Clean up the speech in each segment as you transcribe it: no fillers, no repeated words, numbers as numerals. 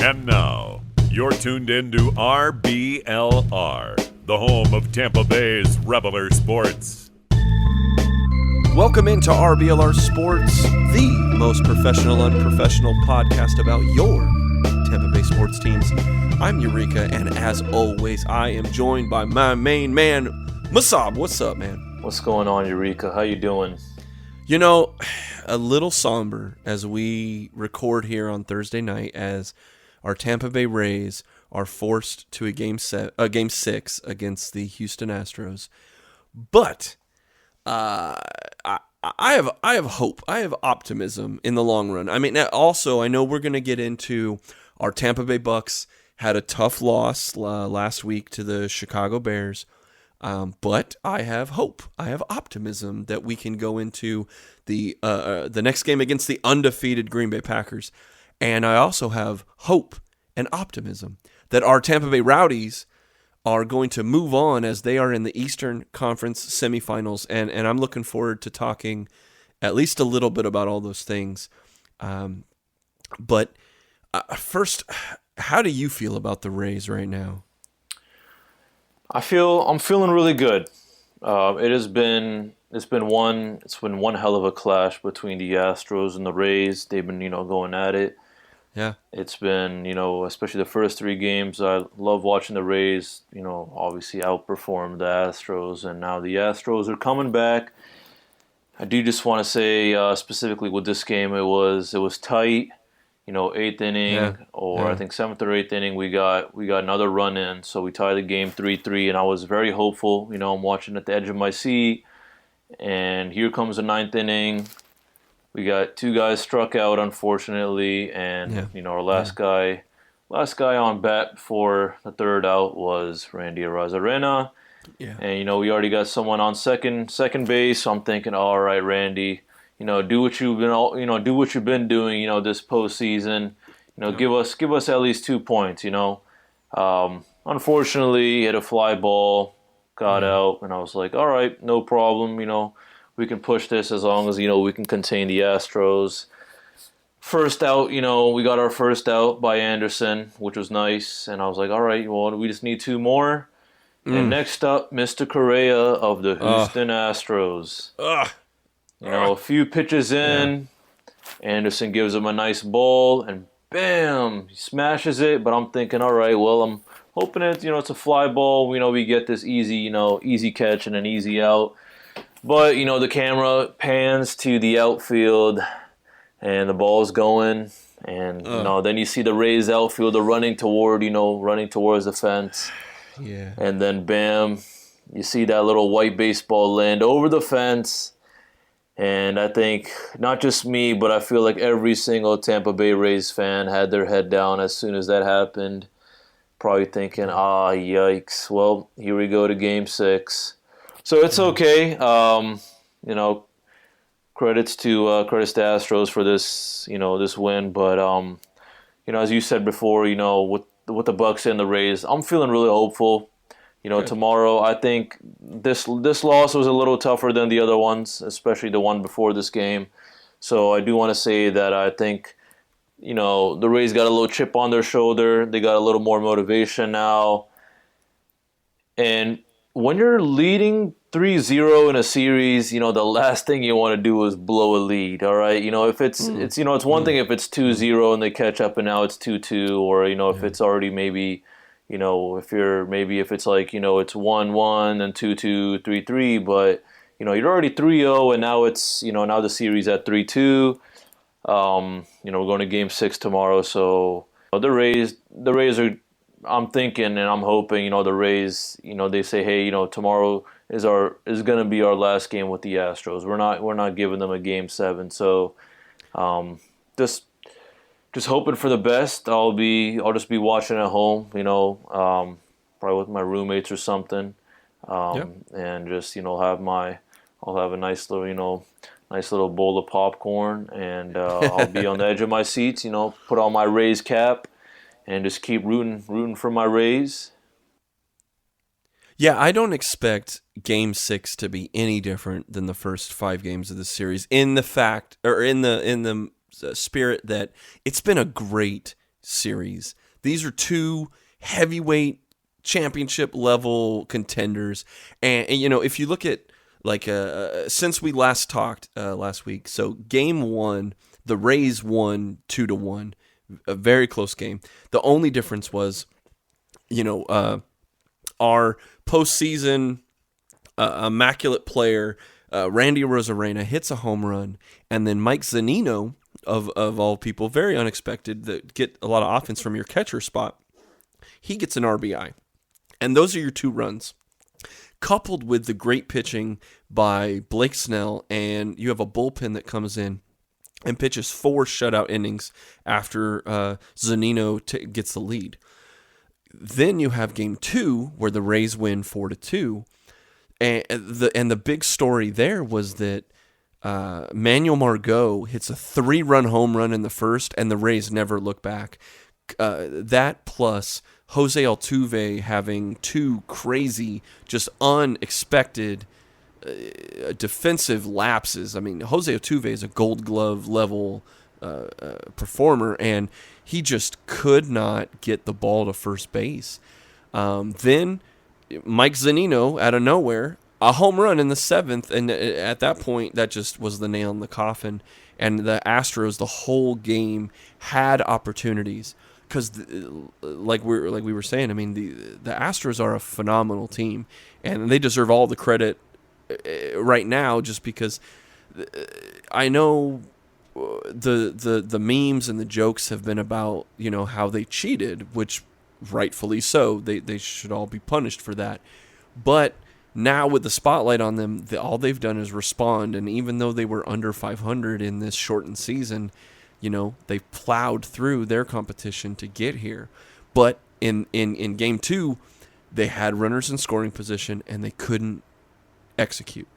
And now, you're tuned in to RBLR, the home of Tampa Bay's Reveler Sports. Welcome into RBLR Sports, the most professional, unprofessional podcast about your Tampa Bay sports teams. I'm Eureka, and as always, I am joined by my main man, Masab. What's up, man? What's going on, Eureka? How you doing? You know, a little somber as we record here on Thursday night as our Tampa Bay Rays are forced to a game 6 against the Houston Astros. But I have hope. I have optimism in the long run. I mean, also, I know we're going to get into our Tampa Bay Bucs had a tough loss last week to the Chicago Bears. But I have hope. I have optimism that we can go into the next game against the undefeated Green Bay Packers. And I also have hope and optimism that our Tampa Bay Rowdies are going to move on as they are in the Eastern Conference semifinals. And I'm looking forward to talking at least a little bit about all those things. But first, how do you feel about the Rays right now? I'm feeling really good. It's been one hell of a clash between the Astros and the Rays. They've been, going at it. Yeah. It's been, especially the first 3 games. I love watching the Rays, obviously outperform the Astros, and now the Astros are coming back. I do just want to say specifically with this game, it was tight. 8th inning I think 7th or 8th inning, we got another run in, so we tied the game 3-3, and I was very hopeful. I'm watching at the edge of my seat, and here comes the 9th inning. We got 2 guys struck out, unfortunately, and our last guy on bat for the 3rd out was Randy Arozarena. Yeah. And we already got someone on second base, so I'm thinking, all right, Randy, do what you've been doing, this postseason. Give us at least 2 points. Unfortunately, hit a fly ball, got out, and I was like, all right, no problem. We can push this as long as we can contain the Astros. First out, we got our first out by Anderson, which was nice, and I was like, all right, well, we just need 2 more. And next up, Mr. Correa of the Houston Astros. A few pitches in, Anderson gives him a nice ball, and bam, he smashes it. But I'm thinking, all right, well, I'm hoping it's a fly ball. We get this easy catch and an easy out. But the camera pans to the outfield, and the ball's going, and then you see the Rays outfielder running towards the fence. Yeah. And then bam, you see that little white baseball land over the fence. And I think, not just me, but I feel like every single Tampa Bay Rays fan had their head down as soon as that happened. Probably thinking, yikes. Well, here we go to Game 6. So it's okay. Credits to Astros for this, this win. But, as you said before, with the Bucs and the Rays, I'm feeling really hopeful. Tomorrow, I think this loss was a little tougher than the other ones, especially the one before this game. So I do want to say that I think, the Rays got a little chip on their shoulder. They got a little more motivation now. And when you're leading 3-0 in a series, the last thing you want to do is blow a lead, all right? If it's one thing if it's 2-0 and they catch up and now it's 2-2, or, if it's already maybe... if it's like, it's 1-1 and 2-2, 3-3, but, you're already 3-0 and now it's, now the series at 3-2. We're going to Game 6 tomorrow, so the Rays are, I'm thinking and I'm hoping, the Rays, they say, hey, tomorrow is going to be our last game with the Astros. We're not giving them a Game 7, so just hoping for the best. I'll just be watching at home, probably with my roommates or something, and just I'll have a nice little bowl of popcorn, and I'll be on the edge of my seats, put on my Rays cap, and just keep rooting for my Rays. Yeah, I don't expect Game 6 to be any different than the first 5 games of the series in the spirit that it's been a great series. These are two heavyweight championship level contenders. And if you look at since we last talked last week, so game 1, the Rays won 2-1, a very close game. The only difference was, our postseason immaculate player, Randy Arozarena, hits a home run, and then Mike Zunino, of all people, very unexpected, that get a lot of offense from your catcher spot, he gets an RBI. And those are your 2 runs. Coupled with the great pitching by Blake Snell, and you have a bullpen that comes in and pitches 4 shutout innings after Zunino gets the lead. Then you have game 2 where the Rays win 4-2, and the big story there was that Manuel Margot hits a 3-run home run in the first, and the Rays never look back. That plus Jose Altuve having 2 crazy, just unexpected defensive lapses. I mean, Jose Altuve is a Gold Glove level performer, and he just could not get the ball to first base. Then Mike Zunino, out of nowhere, a home run in the 7th, and at that point, that just was the nail in the coffin. And the Astros, the whole game, had opportunities. Because, like we were saying, I mean, the Astros are a phenomenal team, and they deserve all the credit right now, just because I know the memes and the jokes have been about how they cheated, which rightfully so. They should all be punished for that. But now with the spotlight on them, all they've done is respond, and even though they were under 500 in this shortened season, they plowed through their competition to get here. But in game 2, they had runners in scoring position, and they couldn't execute.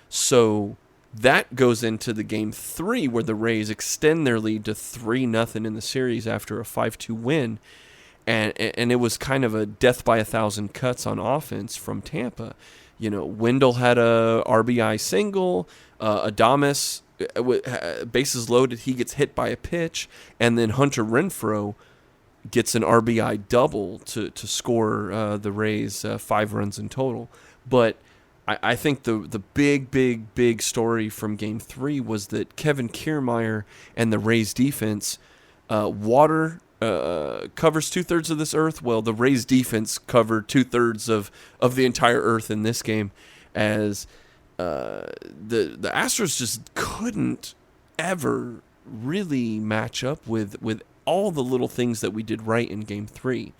So that goes into the game 3, where the Rays extend their lead to 3-0 in the series after a 5-2 win. And it was kind of a death by 1,000 cuts on offense from Tampa. Wendell had a RBI single, Adames, bases loaded, he gets hit by a pitch, and then Hunter Renfroe gets an RBI double to score the Rays 5 runs in total. But I think the big story from Game 3 was that Kevin Kiermaier and the Rays defense, water covers 2/3 of this earth. Well, the Rays defense covered 2/3 of the entire earth in this game, as the Astros just couldn't ever really match up with all the little things that we did right in Game 3.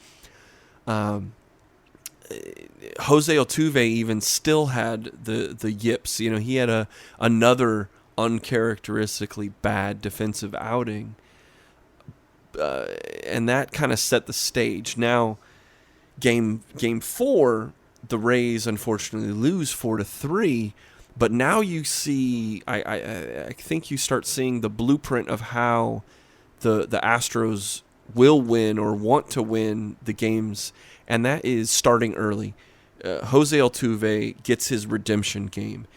Jose Altuve even still had the yips. He had another uncharacteristically bad defensive outing. And that kind of set the stage. Now, game 4, the Rays unfortunately lose 4-3, but now you see, I think you start seeing the blueprint of how the Astros will win or want to win the games, and that is starting early. Jose Altuve gets his redemption game.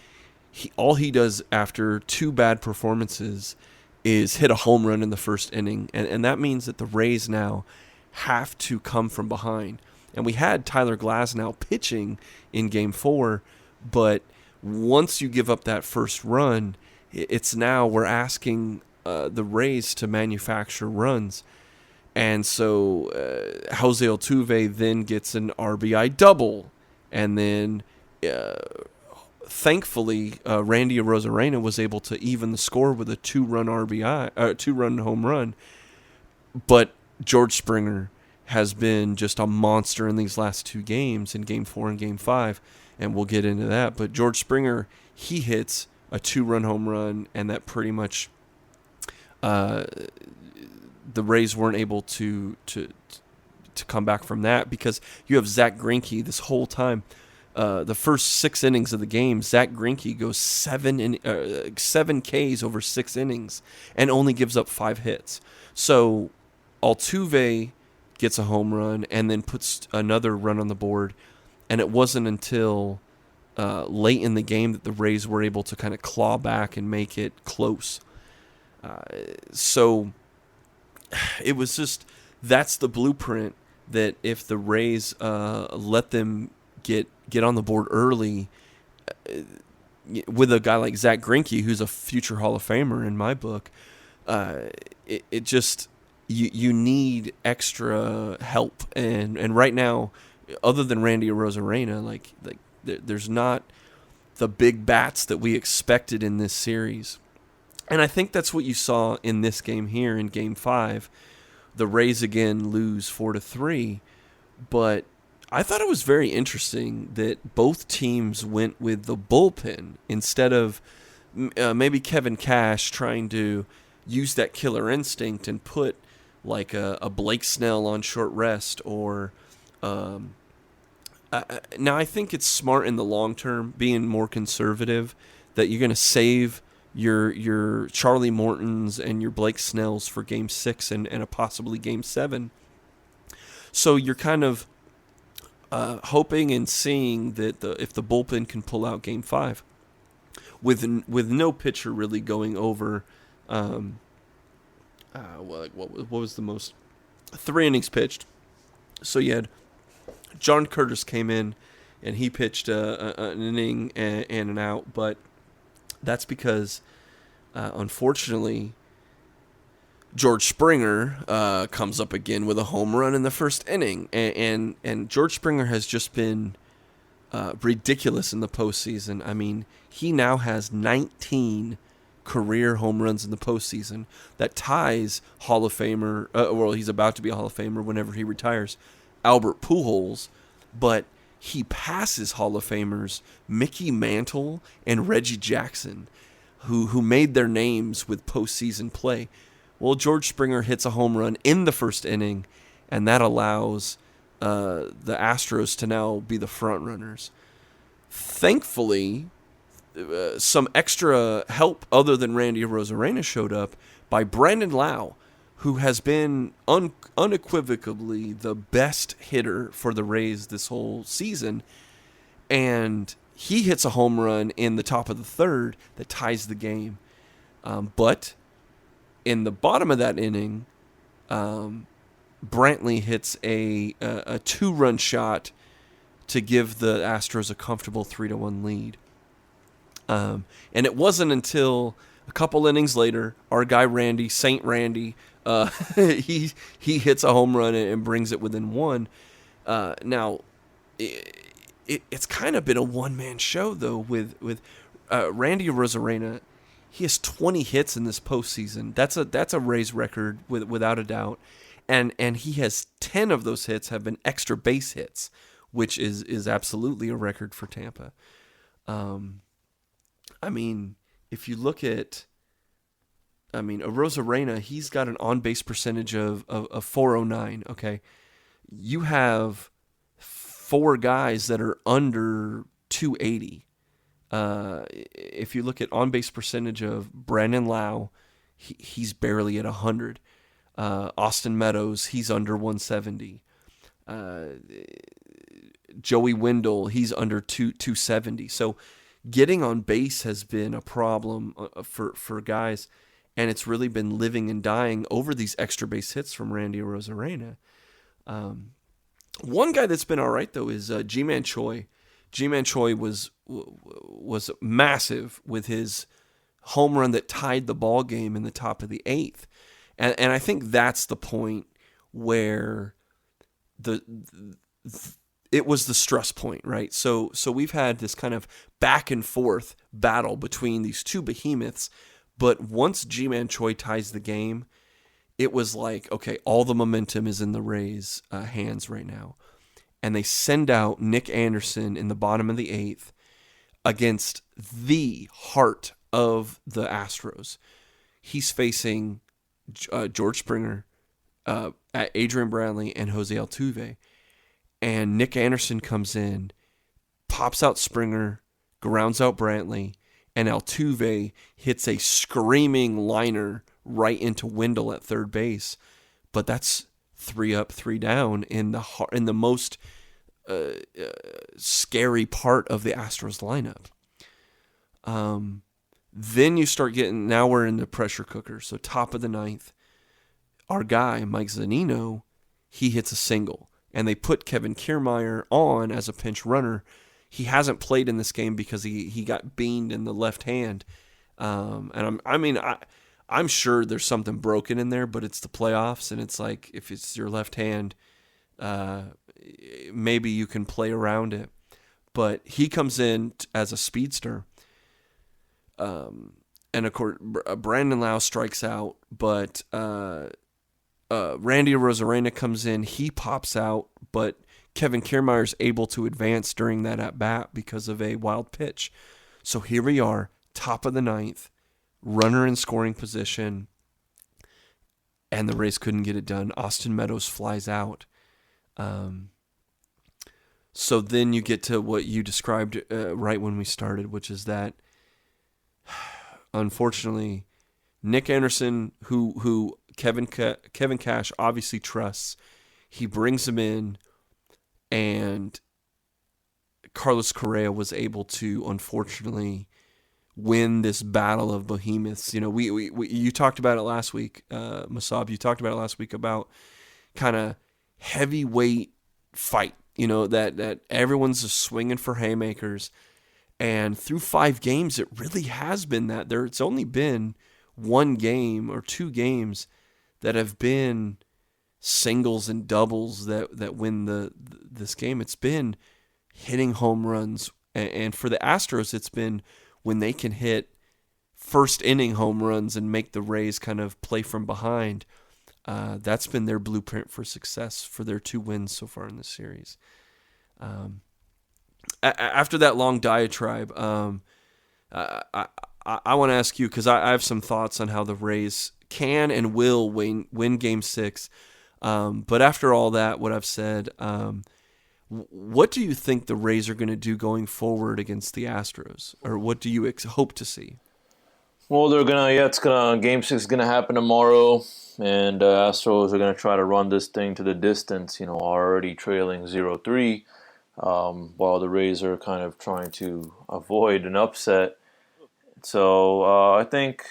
All he does after 2 bad performances is hit a home run in the first inning, and that means that the Rays now have to come from behind. And we had Tyler Glasnow pitching in Game 4, but once you give up that first run, it's now we're asking the Rays to manufacture runs. And so Jose Altuve then gets an RBI double, and then thankfully, Randy Arozarena was able to even the score with a 2-run home run. But George Springer has been just a monster in these last 2 games, in Game 4 and Game 5, and we'll get into that. But George Springer, he hits a 2-run home run, and that pretty much the Rays weren't able to come back from that, because you have Zach Greinke this whole time. The first 6 innings of the game, Zach Greinke goes 7 Ks over 6 innings and only gives up 5 hits. So Altuve gets a home run and then puts another run on the board, and it wasn't until late in the game that the Rays were able to kind of claw back and make it close. So it was just that's the blueprint that if the Rays let them get on the board early with a guy like Zach Greinke, who's a future Hall of Famer in my book, it just you need extra help, and right now, other than Randy Arozarena, like there's not the big bats that we expected in this series. And I think that's what you saw in this game here in Game 5. The Rays again lose 4-3, but I thought it was very interesting that both teams went with the bullpen instead of maybe Kevin Cash trying to use that killer instinct and put like a Blake Snell on short rest or now I think it's smart in the long term, being more conservative, that you're going to save your Charlie Mortons and your Blake Snells for Game 6 and a possibly Game 7. So you're kind of hoping and seeing that if the bullpen can pull out Game 5 with no pitcher really going over what was the most 3 innings pitched. So you had John Curtis came in and he pitched an inning and an out, but that's because unfortunately George Springer comes up again with a home run in the first inning, and George Springer has just been ridiculous in the postseason. I mean, he now has 19 career home runs in the postseason. That ties Hall of Famer, well, he's about to be a Hall of Famer whenever he retires, Albert Pujols, but he passes Hall of Famers Mickey Mantle and Reggie Jackson, who made their names with postseason play. Well, George Springer hits a home run in the first inning, and that allows the Astros to now be the front runners. Thankfully, some extra help other than Randy Arozarena showed up by Brandon Lau, who has been unequivocally the best hitter for the Rays this whole season, and he hits a home run in the top of the third that ties the game. But in the bottom of that inning, Brantley hits a 2-run shot to give the Astros a comfortable 3-1 lead. And it wasn't until a couple innings later, our guy Randy, Saint Randy, he hits a home run and brings it within 1. Now, it's kind of been a one-man show, though, with Randy Arozarena. He has 20 hits in this postseason. That's a Rays record without a doubt. And he has 10 of those hits have been extra base hits, which is absolutely a record for Tampa. I mean, if you look at, Arozarena, he's got an on-base percentage of 409, okay? You have 4 guys that are under 280. If you look at on-base percentage of Brandon Lau, he's barely at 100. Austin Meadows, he's under 170. Joey Wendell, he's under 270. So getting on base has been a problem for guys, and it's really been living and dying over these extra base hits from Randy Arozarena. One guy that's been all right, though, is Ji-Man Choi. Ji-Man Choi was massive with his home run that tied the ball game in the top of the 8th. And I think that's the point where it was the stress point, right? So we've had this kind of back and forth battle between these two behemoths, but once Ji-Man Choi ties the game, it was like, okay, all the momentum is in the Rays' hands right now. And they send out Nick Anderson in the bottom of the 8th against the heart of the Astros. He's facing George Springer, Adrian Brantley, and Jose Altuve. And Nick Anderson comes in, pops out Springer, grounds out Brantley, and Altuve hits a screaming liner right into Wendell at third base. But that's 3 up, 3 down in the most scary part of the Astros lineup. Then you start getting, now we're in the pressure cooker. So top of the 9th, our guy, Mike Zunino, he hits a single. And they put Kevin Kiermaier on as a pinch runner. He hasn't played in this game because he got beamed in the left hand. And I'm sure there's something broken in there, but it's the playoffs, and it's like if it's your left hand, maybe you can play around it. But he comes in as a speedster, and of course Brandon Lau strikes out, but Randy Arozarena comes in, he pops out, but Kevin Kiermaier is able to advance during that at bat because of a wild pitch. So here we are, top of the ninth. Runner in scoring position, and the Rays couldn't get it done. Austin Meadows flies out. So then you get to what you described right when we started, which is that, unfortunately, Nick Anderson, who Kevin Cash obviously trusts, he brings him in, and Carlos Correa was able to, unfortunately, win this battle of behemoths. You know, we you talked about it last week, Masab. You talked about it last week about kind of heavyweight fight. You know, that everyone's just swinging for haymakers, and through 5 games, it really has been that. It's only been 1 game or 2 games that have been singles and doubles that win this game. It's been hitting home runs, and for the Astros, it's been when they can hit first inning home runs and make the Rays kind of play from behind. That's been their blueprint for success for their 2 wins so far in this series. After that long diatribe, I want to ask you, because I have some thoughts on how the Rays can and will win Game 6. But after all that, what I've said, what do you think the Rays are going to do going forward against the Astros, or what do you hope to see? Well, Game 6 is gonna happen tomorrow, and Astros are gonna try to run this thing to the distance. You know, already trailing 0-3, while the Rays are kind of trying to avoid an upset. So I think,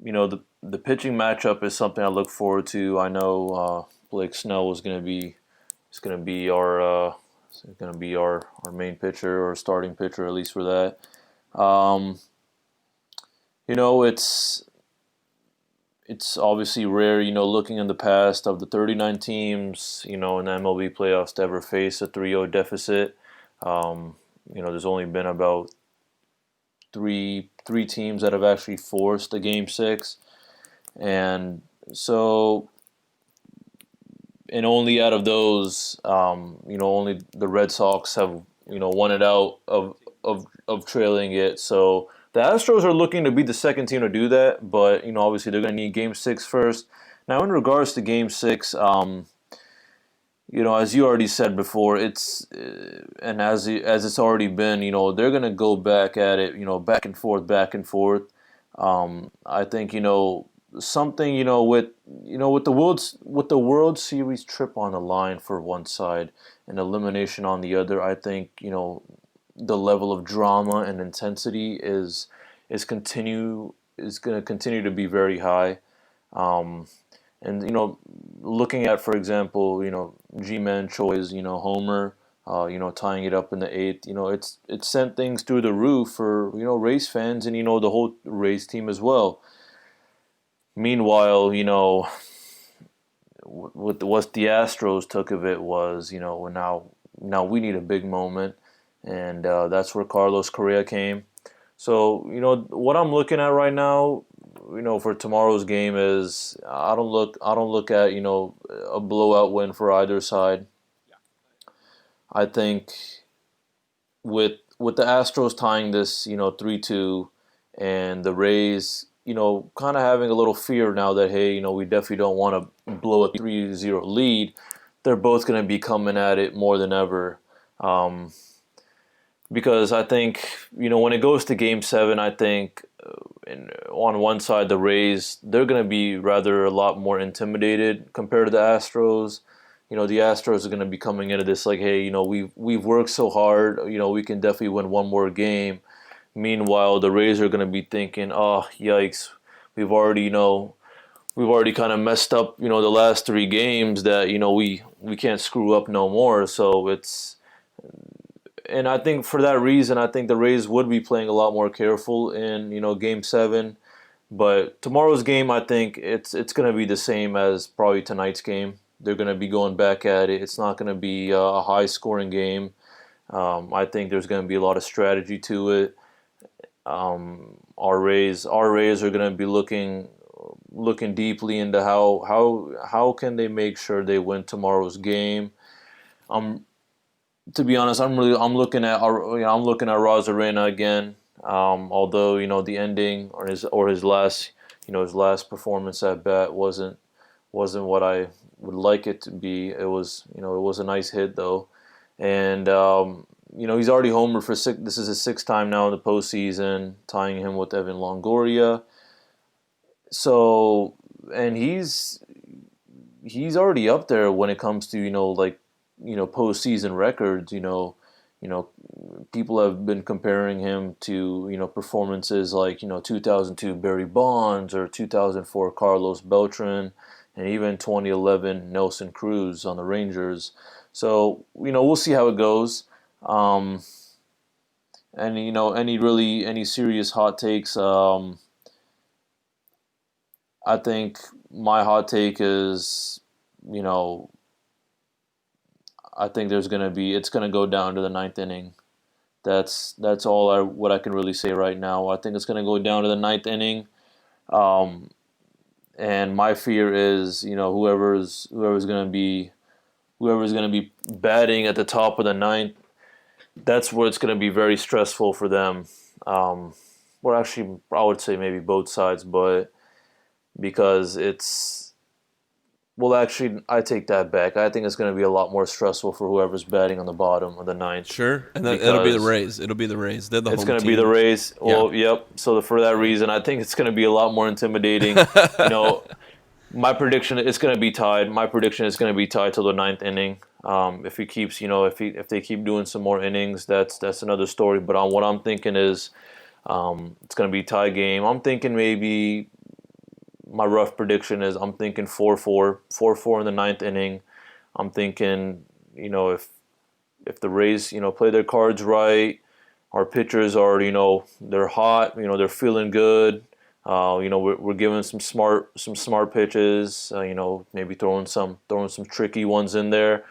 you know, the pitching matchup is something I look forward to. I know Blake Snell is gonna be our main pitcher or starting pitcher, at least for that. You know, it's obviously rare, you know, looking in the past, of the 39 teams, you know, in the MLB playoffs to ever face a 3-0 deficit. You know, there's only been about three teams that have actually forced a Game 6. And so, and only out of those, you know, only the Red Sox have, you know, won it out of trailing it. So the Astros are looking to be the second team to do that, but, you know, obviously they're going to need Game 6 first. Now, in regards to Game 6, you know, as you already said before, and as it's already been, you know, they're going to go back at it, you know, back and forth. I think, you know, something, you know, with the World Series trip on the line for one side and elimination on the other, I think, you know, the level of drama and intensity is going to continue to be very high. And, you know, looking at, for example, you know, G-Man Choi's, you know, homer, you know, tying it up in the 8th, you know, it sent things through the roof for, you know, Rays fans and, you know, the whole Rays team as well. Meanwhile, you know, what the Astros took of it was, you know, now we need a big moment, and that's where Carlos Correa came. So, you know, what I'm looking at right now, you know, for tomorrow's game is I don't look at, you know, a blowout win for either side. I think with the Astros tying this, you know, 3-2, and the Rays, you know, kind of having a little fear now that, hey, you know, we definitely don't want to blow a 3-0 lead, they're both going to be coming at it more than ever. Because I think, you know, when it goes to Game 7, I think on one side, the Rays, they're going to be rather a lot more intimidated compared to the Astros. You know, the Astros are going to be coming into this like, hey, you know, we've worked so hard, you know, we can definitely win one more game. Meanwhile, the Rays are going to be thinking, oh, yikes, we've already we've already kind of messed up, the last 3 games that, we can't screw up no more. So and I think for that reason, I think the Rays would be playing a lot more careful in, Game 7. But tomorrow's game, I think it's going to be the same as probably tonight's game. They're going to be going back at it. It's not going to be a high-scoring game. I think there's going to be a lot of strategy to it. Our Rays are going to be looking deeply into how can they make sure they win tomorrow's game. To be honest, I'm looking at Rosarena again. Although the ending or his last performance at bat wasn't what I would like it to be. It was a nice hit though, and he's already homered for 6. This is his 6th time now in the postseason, tying him with Evan Longoria. So, and he's already up there when it comes to postseason records. People have been comparing him to performances like 2002 Barry Bonds or 2004 Carlos Beltran, and even 2011 Nelson Cruz on the Rangers. So we'll see how it goes. And any serious hot takes. I think my hot take is I think it's going to go down to the 9th inning. That's all what I can really say right now. I think it's going to go down to the 9th inning. And my fear is, whoever's going to be batting at the top of the 9th, that's where it's going to be very stressful for them. Or actually, I would say maybe both sides, but because actually, I take that back. I think it's going to be a lot more stressful for whoever's batting on the bottom of the 9th. Sure, and it'll be the Rays. It'll be the Rays. They're the home team. It's going to be the Rays. Well, yeah. Yep. So for that reason, I think it's going to be a lot more intimidating. My prediction is going to be tied. My prediction is going to be tied till the 9th inning. If he keeps, if they keep doing some more innings, that's another story. But what I'm thinking is, it's going to be a tie game. I'm thinking maybe. My rough prediction is I'm thinking 4-4 in the 9th inning. I'm thinking, if the Rays, play their cards right, our pitchers are, they're hot, they're feeling good. We're giving some smart pitches, maybe throwing some tricky ones in there.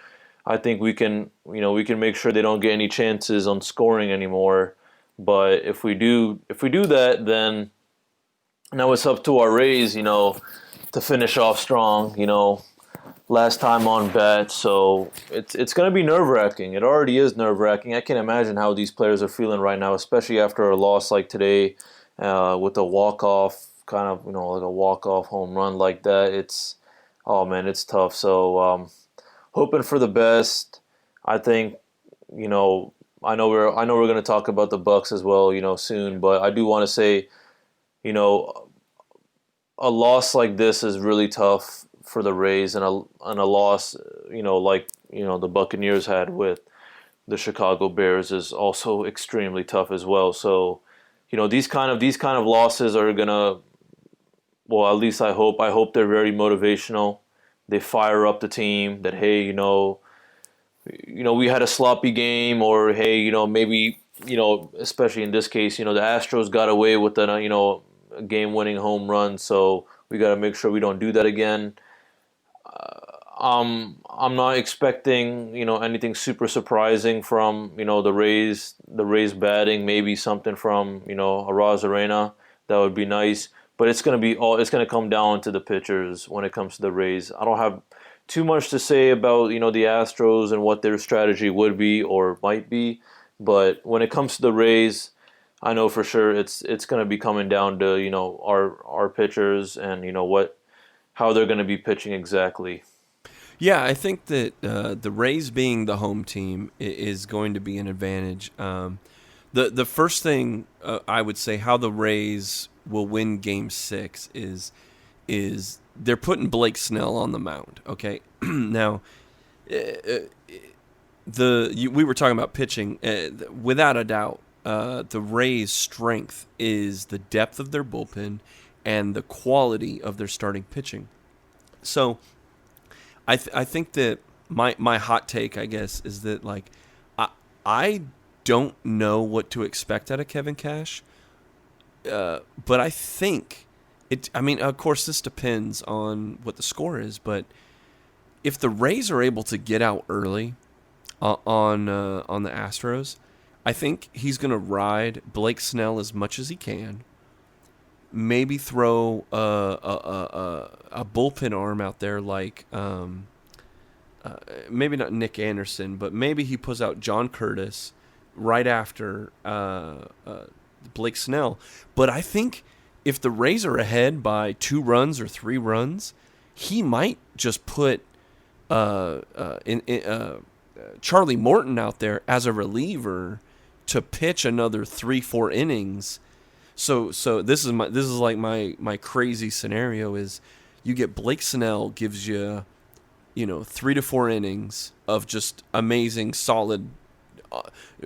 I think we can make sure they don't get any chances on scoring anymore. But if we do that, then now it's up to our Rays, to finish off strong, last time on bat. So it's going to be nerve-wracking. It already is nerve-wracking. I can't imagine how these players are feeling right now, especially after a loss like today with a walk-off, kind of, like a walk-off home run like that. It's tough. So hoping for the best. I think, I know we're going to talk about the Bucs as well, soon, but I do want to say, a loss like this is really tough for the Rays, and a loss, the Buccaneers had with the Chicago Bears is also extremely tough as well. So, these kind of losses are gonna, well, at least I hope they're very motivational. They fire up the team that, hey, we had a sloppy game, or hey, maybe, especially in this case, the Astros got away with a game-winning home run, so we got to make sure we don't do that again. I'm not expecting anything super surprising from the Rays batting. Maybe something from a Rosarena, that would be nice. But it's going to come down to the pitchers when it comes to the Rays. I don't have too much to say about the Astros and what their strategy would be or might be. But when it comes to the Rays, I know for sure it's going to be coming down to our pitchers and how they're going to be pitching exactly. Yeah, I think that the Rays being the home team is going to be an advantage. The first thing I would say how the Rays will win Game 6 is they're putting Blake Snell on the mound. Okay, now we were talking about pitching. Without a doubt, the Rays' strength is the depth of their bullpen and the quality of their starting pitching. So I think that my hot take, I guess, is that like I don't know what to expect out of Kevin Cash, but I think it. I mean, of course, this depends on what the score is, but if the Rays are able to get out early on the Astros, I think he's going to ride Blake Snell as much as he can. Maybe throw a bullpen arm out there like maybe not Nick Anderson, but maybe he puts out John Curtis right after Blake Snell. But I think if the Rays are ahead by 2 runs or 3 runs, he might just put Charlie Morton out there as a reliever to pitch another 3-4 innings. So this is like my crazy scenario is you get Blake Snell gives you 3 to 4 innings of just amazing solid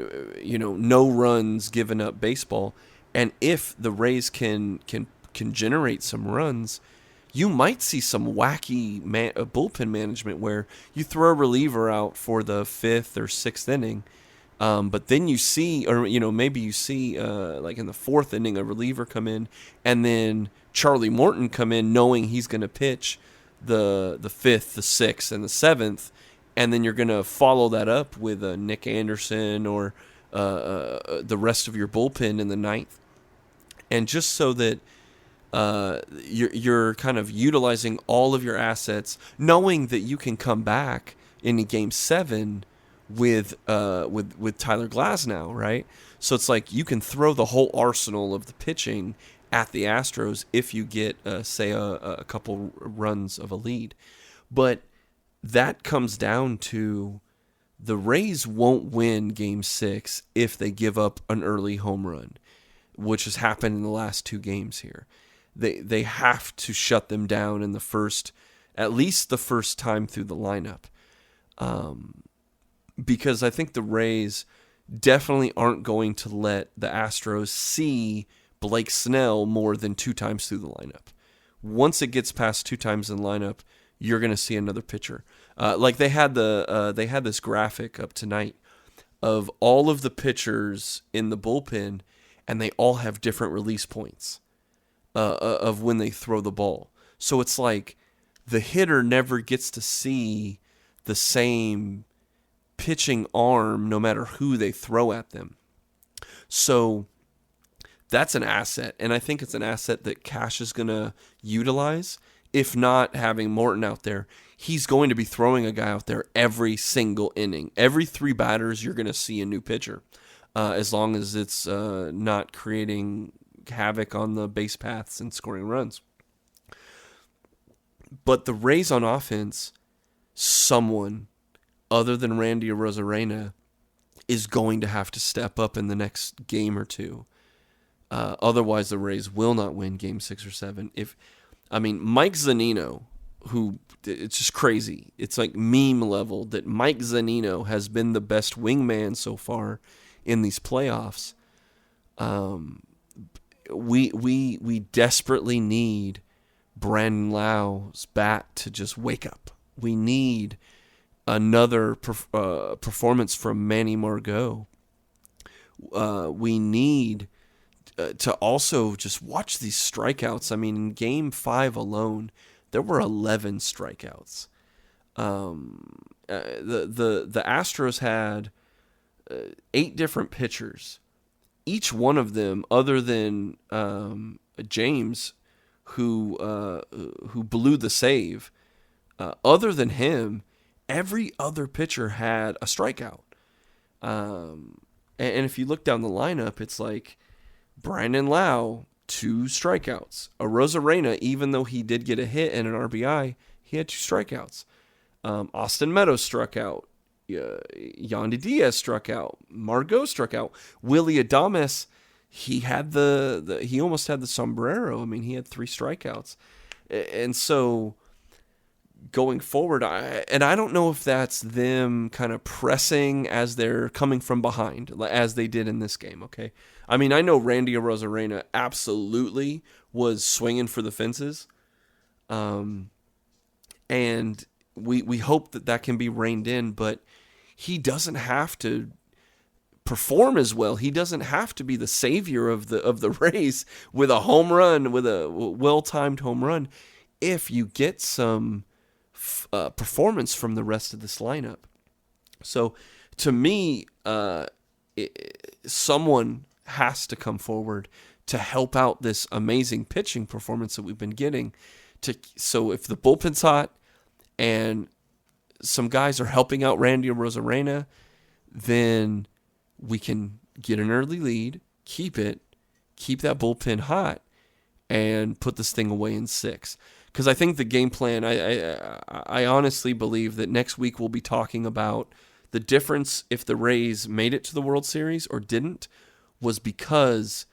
no runs given up baseball, and if the Rays can generate some runs, you might see some wacky bullpen management where you throw a reliever out for the 5th or 6th inning. But then you see, or maybe you see, like in the 4th inning, a reliever come in, and then Charlie Morton come in, knowing he's going to pitch the 5th, the 6th, and the 7th, and then you're going to follow that up with Nick Anderson or the rest of your bullpen in the 9th, and just so that you're kind of utilizing all of your assets, knowing that you can come back in Game 7. With Tyler Glasnow, right? So it's like you can throw the whole arsenal of the pitching at the Astros if you get, say, a couple runs of a lead. But that comes down to the Rays won't win Game 6 if they give up an early home run, which has happened in the last 2 games here. They have to shut them down in at least the first time through the lineup. Because I think the Rays definitely aren't going to let the Astros see Blake Snell more than 2 times through the lineup. Once it gets past 2 times in the lineup, you're going to see another pitcher. Like they had this graphic up tonight of all of the pitchers in the bullpen, and they all have different release points of when they throw the ball. So it's like the hitter never gets to see the same pitching arm no matter who they throw at them. So that's an asset, and I think it's an asset that Cash is going to utilize. If not having Morton out there, he's going to be throwing a guy out there every single inning. Every 3 batters, you're going to see a new pitcher, as long as it's not creating havoc on the base paths and scoring runs. But the Rays on offense, someone other than Randy Arozarena is going to have to step up in the next game or 2. Otherwise, the Rays will not win Game 6 or 7. Mike Zunino, who, it's just crazy. It's like meme level that Mike Zunino has been the best wingman so far in these playoffs. We desperately need Brandon Lau's bat to just wake up. We need another performance from Manny Margot. We need to also just watch these strikeouts. I mean, in Game 5 alone, there were 11 strikeouts. The Astros had 8 different pitchers. Each one of them, other than James, who blew the save, other than him, every other pitcher had a strikeout. And if you look down the lineup, it's like Brandon Lau, 2 strikeouts. Arozarena, even though he did get a hit and an RBI, he had 2 strikeouts. Austin Meadows struck out. Yandy Diaz struck out. Margot struck out. Willie Adames, he had he almost had the sombrero. I mean, he had 3 strikeouts. And so going forward, I don't know if that's them kind of pressing as they're coming from behind, as they did in this game, okay? I mean, I know Randy Arozarena absolutely was swinging for the fences. And we hope that can be reined in, but he doesn't have to perform as well. He doesn't have to be the savior of the Rays with a home run, with a well-timed home run, if you get some performance from the rest of this lineup. So to me, someone has to come forward to help out this amazing pitching performance that we've been getting. So if the bullpen's hot and some guys are helping out Randy Arozarena, then we can get an early lead, keep that bullpen hot, and put this thing away in 6. Because I think the game plan, I honestly believe that next week we'll be talking about the difference if the Rays made it to the World Series or didn't was because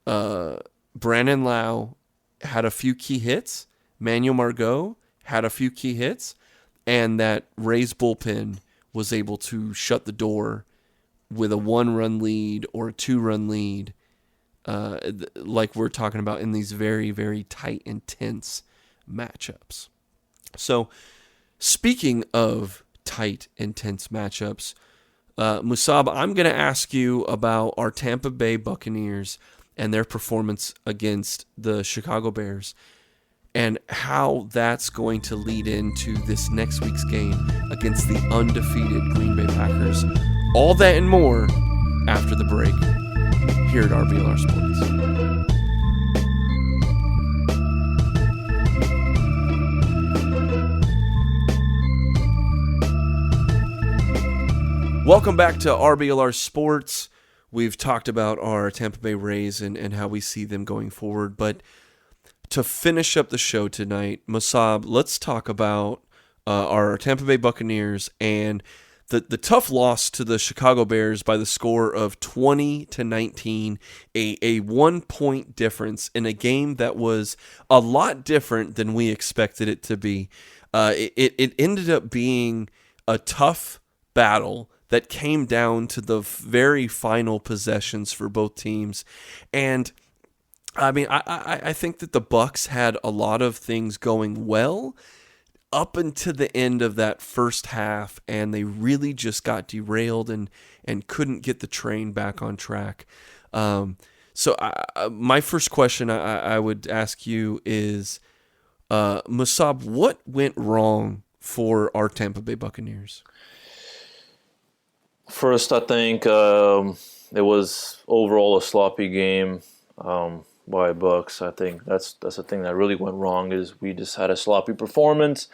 Brandon Lau had a few key hits, Manuel Margot had a few key hits, and that Rays bullpen was able to shut the door with a 1-run lead or a 2-run lead, like we're talking about in these very, very tight, intense matchups. So, speaking of tight, intense matchups, Musab, I'm going to ask you about our Tampa Bay Buccaneers and their performance against the Chicago Bears and how that's going to lead into this next week's game against the undefeated Green Bay Packers. All that and more after the break here at RBLR Sports. Welcome back to RBLR Sports. We've talked about our Tampa Bay Rays and how we see them going forward. But to finish up the show tonight, Musab, let's talk about our Tampa Bay Buccaneers and the tough loss to the Chicago Bears by the score of 20-19, a 1-point difference in a game that was a lot different than we expected it to be. It ended up being a tough battle that came down to the very final possessions for both teams. And I mean, I think that the Bucs had a lot of things going well up until the end of that first half, and they really just got derailed and couldn't get the train back on track. So my first question I would ask you is, Musab, what went wrong for our Tampa Bay Buccaneers? First, I think it was overall a sloppy game by Bucs. I think that's the thing that really went wrong is we just had a sloppy performance.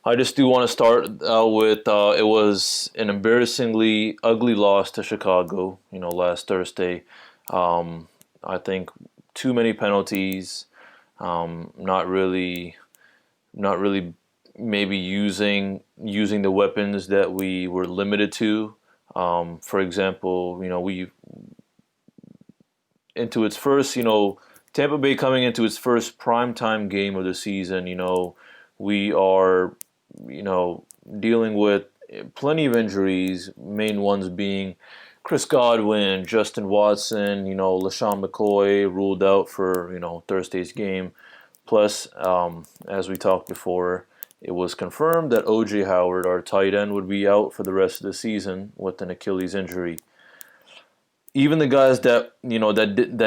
I just do want to start with it was an embarrassingly ugly loss to Chicago. Last Thursday. I think too many penalties. Not really maybe using the weapons that we were limited to. For example, we into its first, Tampa Bay coming into its first primetime game of the season, we are, dealing with plenty of injuries, main ones being Chris Godwin, Justin Watson, LaShawn McCoy ruled out for, Thursday's game. Plus, as we talked before, it was confirmed that O.J. Howard, our tight end, would be out for the rest of the season with an Achilles injury. Even the guys that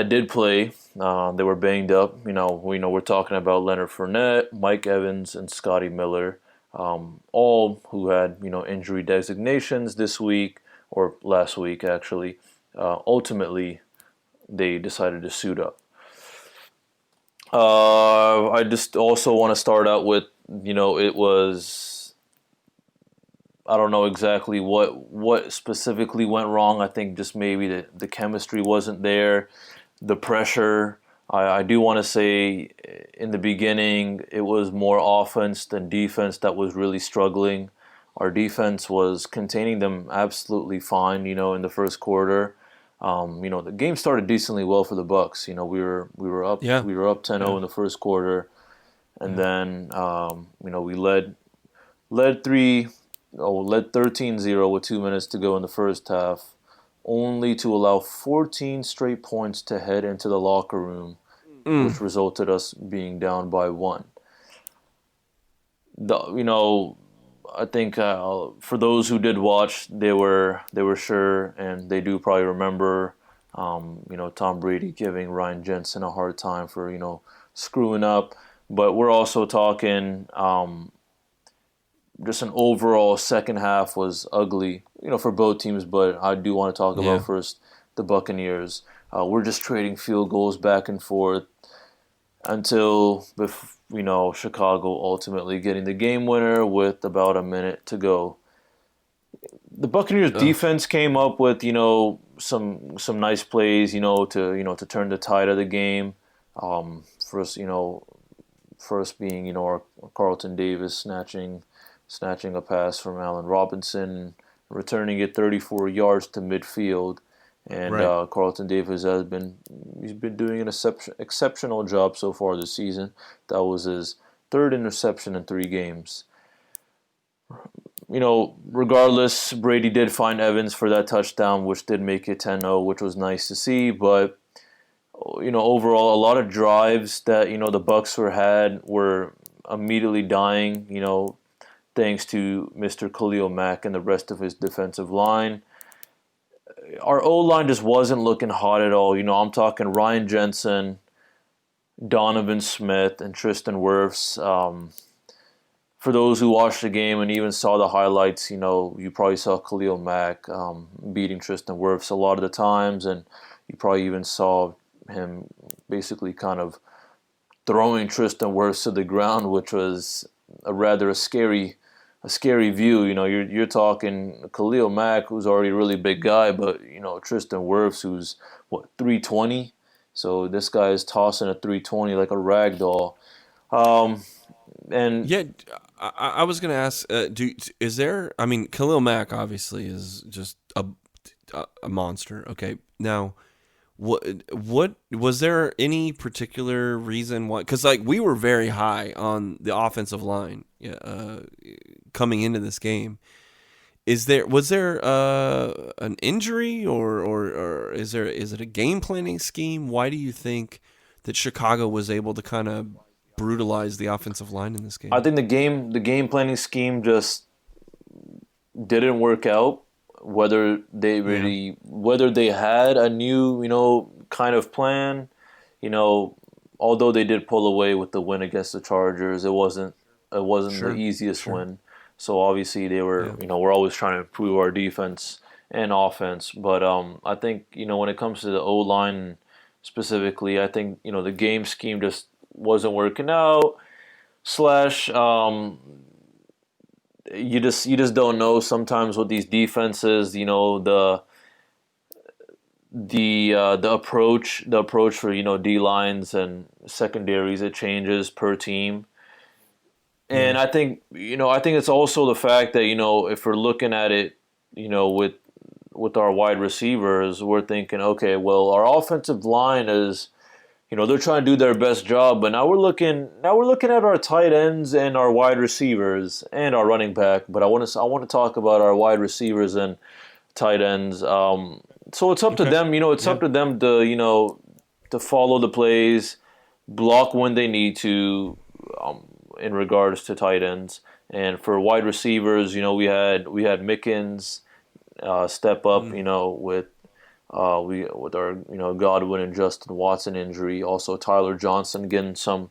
did play, they were banged up. We're talking about Leonard Fournette, Mike Evans, and Scotty Miller, all who had injury designations this week or last week actually. Ultimately, they decided to suit up. I just also want to start out with, it was, I don't know exactly what specifically went wrong. I think just maybe the chemistry wasn't there, the pressure. I do want to say in the beginning it was more offense than defense that was really struggling. Our defense was containing them absolutely fine, in the first quarter. The game started decently well for the Bucs. We were up 10-0 in the first quarter, and then we led 13-0 with 2 minutes to go in the first half, only to allow 14 straight points to head into the locker room which resulted us being down by 1. I think for those who did watch, they were sure, and they do probably remember, Tom Brady giving Ryan Jensen a hard time for screwing up. But we're also talking just an overall second half was ugly, for both teams. But I do want to talk about first the Buccaneers. We're just trading field goals back and forth until Chicago ultimately getting the game winner with about a minute to go. The Buccaneers defense came up with some nice plays to turn the tide of the game. First being our Carlton Davis snatching a pass from Allen Robinson, returning it 34 yards to midfield. And right. Carlton Davis he's been doing an exceptional job so far this season. That was his 3rd interception in 3 games. Regardless, Brady did find Evans for that touchdown, which did make it 10-0, which was nice to see. But overall, a lot of drives that the Bucs were immediately dying. Thanks to Mr. Khalil Mack and the rest of his defensive line. Our O-line just wasn't looking hot at all. I'm talking Ryan Jensen, Donovan Smith, and Tristan Wirfs. For those who watched the game and even saw the highlights, you probably saw Khalil Mack beating Tristan Wirfs a lot of the times, and you probably even saw him basically kind of throwing Tristan Wirfs to the ground, which was a scary view. You're talking Khalil Mack, who's already a really big guy, but Tristan Wirfs, who's 320. So this guy is tossing a 320 like a rag doll. And yeah, I was gonna ask, is there? I mean, Khalil Mack obviously is just a monster. Okay, now. What was there any particular reason why? Because we were very high on the offensive line coming into this game. Was there an injury or is it a game planning scheme? Why do you think that Chicago was able to kind of brutalize the offensive line in this game? I think the game planning scheme just didn't work out. Whether they had a new, kind of plan, although they did pull away with the win against the Chargers, it wasn't the easiest win. So obviously they were, we're always trying to improve our defense and offense. But I think, when it comes to the O-line specifically, I think, the game scheme just wasn't working out. You just don't know sometimes with these defenses, the approach for D lines and secondaries, it changes per team. And I think it's also the fact that if we're looking at it with our wide receivers, we're thinking, okay, well, our offensive line is they're trying to do their best job, but now we're looking at our tight ends and our wide receivers and our running back. But I want to talk about our wide receivers and tight ends. So it's up to them. It's up to them to follow the plays, block when they need to, in regards to tight ends. And for wide receivers, we had Mickens step up, with our Godwin and Justin Watson injury, also Tyler Johnson getting some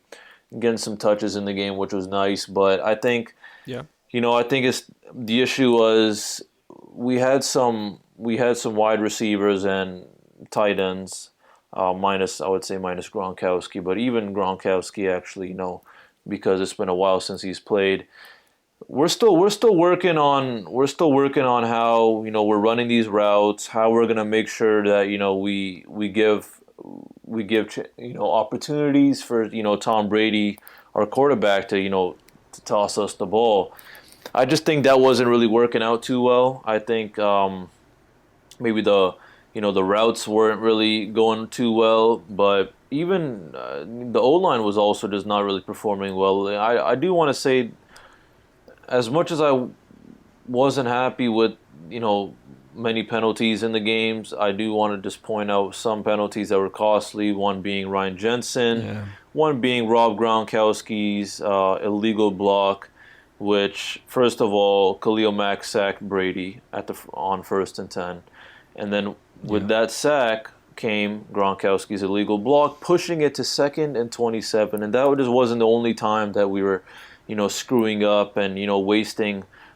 touches in the game, which was nice. But I think I think it's the issue was we had some wide receivers and tight ends minus Gronkowski, but even Gronkowski actually because it's been a while since he's played. We're still working on how we're running these routes, how we're gonna make sure that we give opportunities for Tom Brady, our quarterback, to toss us the ball. I just think that wasn't really working out too well. I think maybe the routes weren't really going too well, but even the O-line was also just not really performing well. I do want to say, as much as I wasn't happy with many penalties in the games. I do want to just point out some penalties that were costly, one being Ryan Jensen, one being Rob Gronkowski's illegal block, which, first of all, Khalil Mack sacked Brady on 1st and 10. And then with that sack came Gronkowski's illegal block, pushing it to 2nd and 27. And that just wasn't the only time that we were, screwing up and,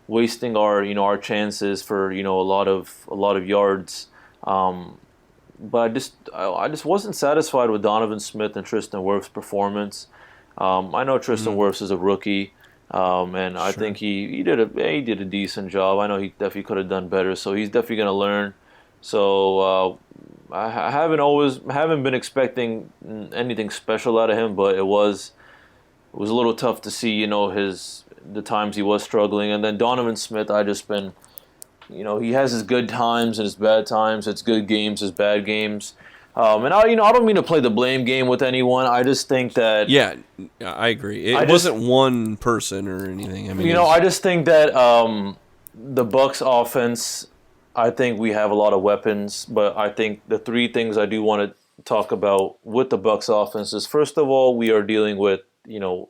wasting our our chances for a lot of yards. But I just wasn't satisfied with Donovan Smith and Tristan Wirfs' performance. I know Tristan Wirfs is a rookie, and I think he did a decent job. I know he definitely could have done better, so he's definitely going to learn. So I haven't been expecting anything special out of him, but it was a little tough to see the times he was struggling. And then Donovan Smith, I just been, he has his good times and his bad times. It's good games, his bad games. And I don't mean to play the blame game with anyone. I just think that I agree. It wasn't one person or anything. I mean, I just think that the Bucs offense, I think we have a lot of weapons, but I think the three things I do want to talk about with the Bucs offense is, first of all, we are dealing with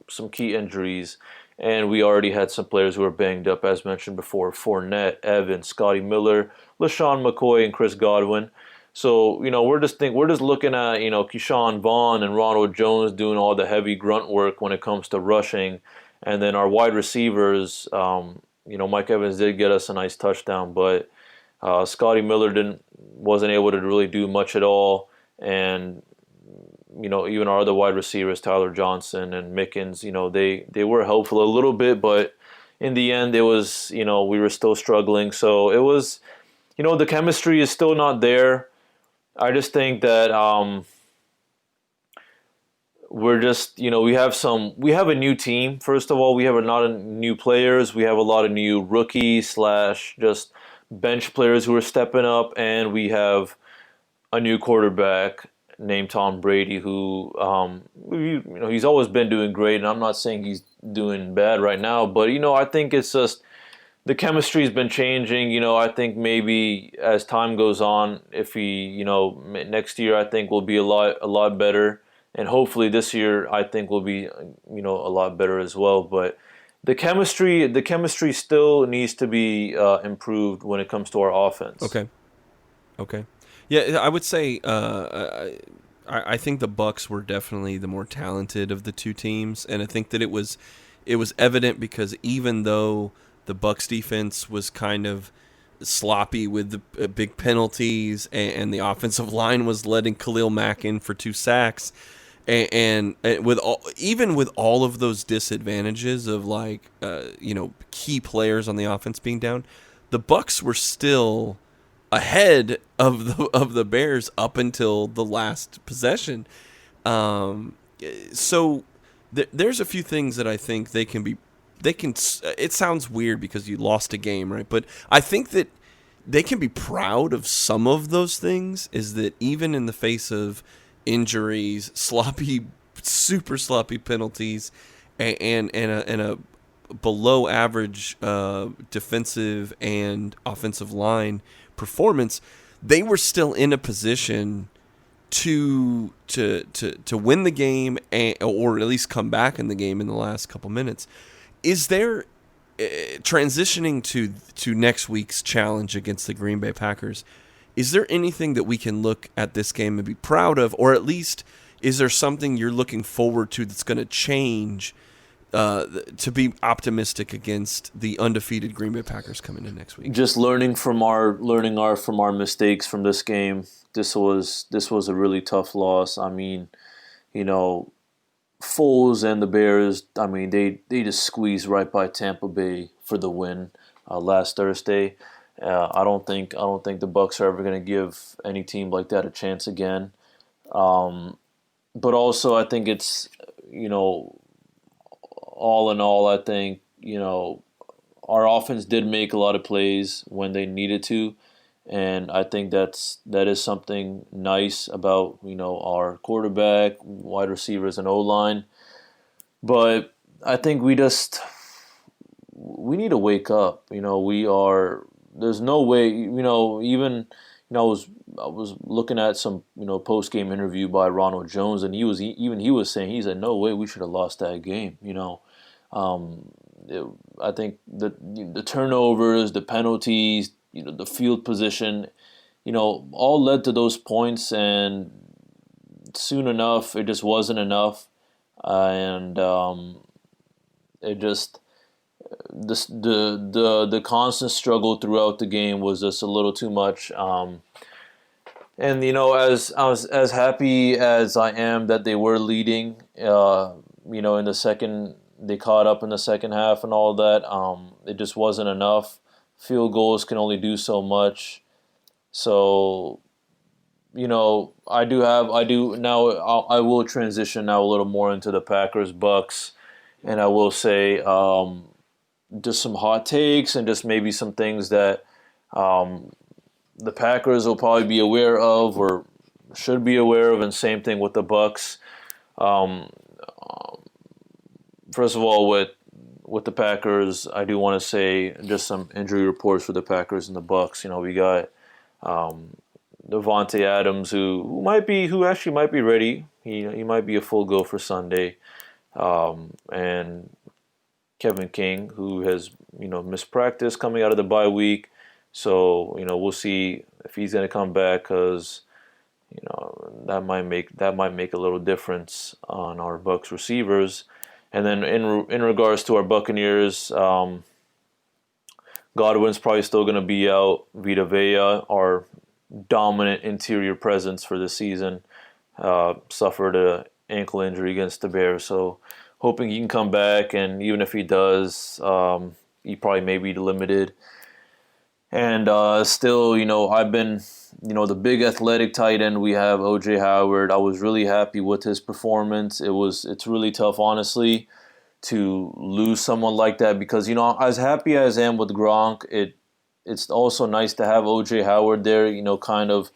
some key injuries. And we already had some players who were banged up, as mentioned before: Fournette, Evans, Scotty Miller, LaShawn McCoy, and Chris Godwin. So we're just looking at Keyshawn Vaughn and Ronald Jones doing all the heavy grunt work when it comes to rushing, and then our wide receivers. Mike Evans did get us a nice touchdown, but Scotty Miller wasn't able to really do much at all, and even our other wide receivers, Tyler Johnson and Mickens, they were helpful a little bit, but in the end, it was, we were still struggling. So it was, the chemistry is still not there. I just think that we're just, we have a new team. First of all, we have a lot of new players. We have a lot of new rookies / just bench players who are stepping up, and we have a new quarterback named Tom Brady, who he's always been doing great, and I'm not saying he's doing bad right now, but I think it's just the chemistry's been changing. I think maybe as time goes on, if he next year I think will be a lot better, and hopefully this year I think will be a lot better as well. But the chemistry still needs to be improved when it comes to our offense. Okay. Yeah, I would say I think the Bucs were definitely the more talented of the two teams, and I think that it was evident because even though the Bucs defense was kind of sloppy with the big penalties, and the offensive line was letting Khalil Mack in for 2 sacks, and with all of those disadvantages of key players on the offense being down, the Bucs were still ahead of the Bears up until the last possession. So there's a few things that I think they can. It sounds weird because you lost a game, right? But I think that they can be proud of some of those things. Is that even in the face of injuries, super sloppy penalties, and a below average defensive and offensive line performance, they were still in a position to win the game, or at least come back in the game in the last couple minutes. Is there transitioning to next week's challenge against the Green Bay Packers? Is there anything that we can look at this game and be proud of, or at least is there something you're looking forward to that's going to change to be optimistic against the undefeated Green Bay Packers coming in next week? Just learning from our mistakes from this game. This was a really tough loss. I mean, Foles and the Bears, I mean, they just squeezed right by Tampa Bay for the win last Thursday. I don't think the Bucs are ever going to give any team like that a chance again. But also, I think it's all in all, I think our offense did make a lot of plays when they needed to, and I think that is something nice about our quarterback, wide receivers, and O-line. But I think we need to wake up. there's no way, even I was looking at some post game interview by Ronald Jones, and he was saying, he said, no way we should have lost that game. I think the turnovers, the penalties, the field position, all led to those points, and soon enough, it just wasn't enough, and it just the constant struggle throughout the game was just a little too much. And as I was as happy as I am that they were leading, in the second, they caught up in the second half and all that. It just wasn't enough. Field goals can only do so much. So, I will transition now a little more into the Packers Bucs, and I will say just some hot takes and just maybe some things that the Packers will probably be aware of or should be aware of, and same thing with the Bucs. First of all, with the Packers, I do want to say just some injury reports for the Packers and the Bucs. We got Devontae Adams, who actually might be ready. He might be a full go for Sunday, and Kevin King, who has missed practice coming out of the bye week. So we'll see if he's going to come back, because that might make a little difference on our Bucs receivers. And then in regards to our Buccaneers, Godwin's probably still going to be out. Vita Vea, our dominant interior presence for the season, suffered an ankle injury against the Bears. So hoping he can come back, and even if he does, he probably may be limited. And still, I've been, the big athletic tight end we have, O.J. Howard. I was really happy with his performance. It's really tough, honestly, to lose someone like that, because, as happy as I am with Gronk, it's also nice to have O.J. Howard there, kind of,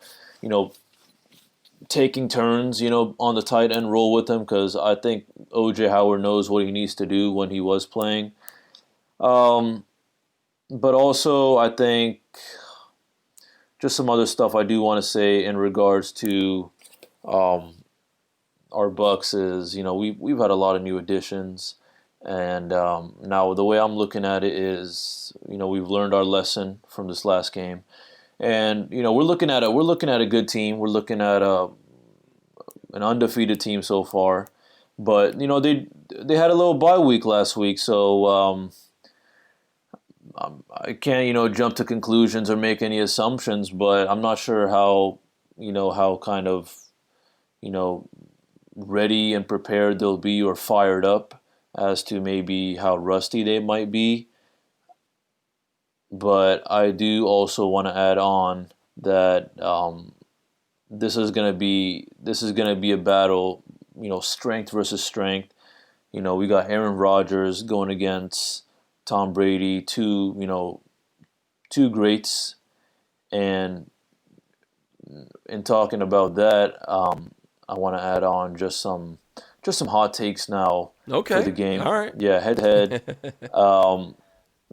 taking turns, on the tight end role with him, because I think O.J. Howard knows what he needs to do when he was playing. But also, I think just some other stuff I do want to say in regards to our Bucs is, we've had a lot of new additions, and now the way I'm looking at it is, we've learned our lesson from this last game, and we're looking at a good team. We're looking at an undefeated team so far, but they had a little bye week last week, so. I can't, jump to conclusions or make any assumptions, but I'm not sure how kind of, ready and prepared they'll be, or fired up as to maybe how rusty they might be. But I do also want to add on that this is gonna be a battle, strength versus strength. We got Aaron Rodgers going against Tom Brady, two greats, and in talking about that, I want to add on just some hot takes now for the game. All right. Yeah, head to head.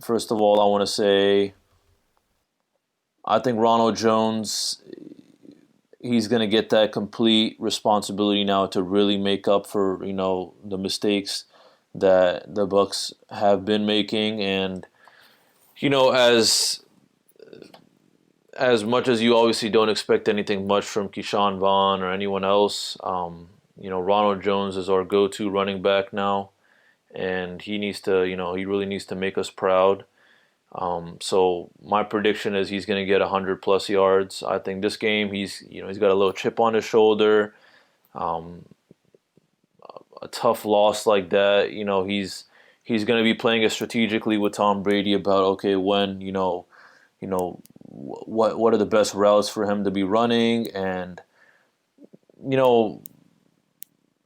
First of all, I want to say I think Ronald Jones, he's going to get that complete responsibility now to really make up for the mistakes that the Bucs have been making. And as much as you obviously don't expect anything much from Keyshawn Vaughn or anyone else, Ronald Jones is our go-to running back now, and he needs to he really needs to make us proud. So my prediction is he's going to get 100+ yards. I think this game he's got a little chip on his shoulder. A tough loss like that, he's going to be playing it strategically with Tom Brady about, okay, when, what are the best routes for him to be running. And,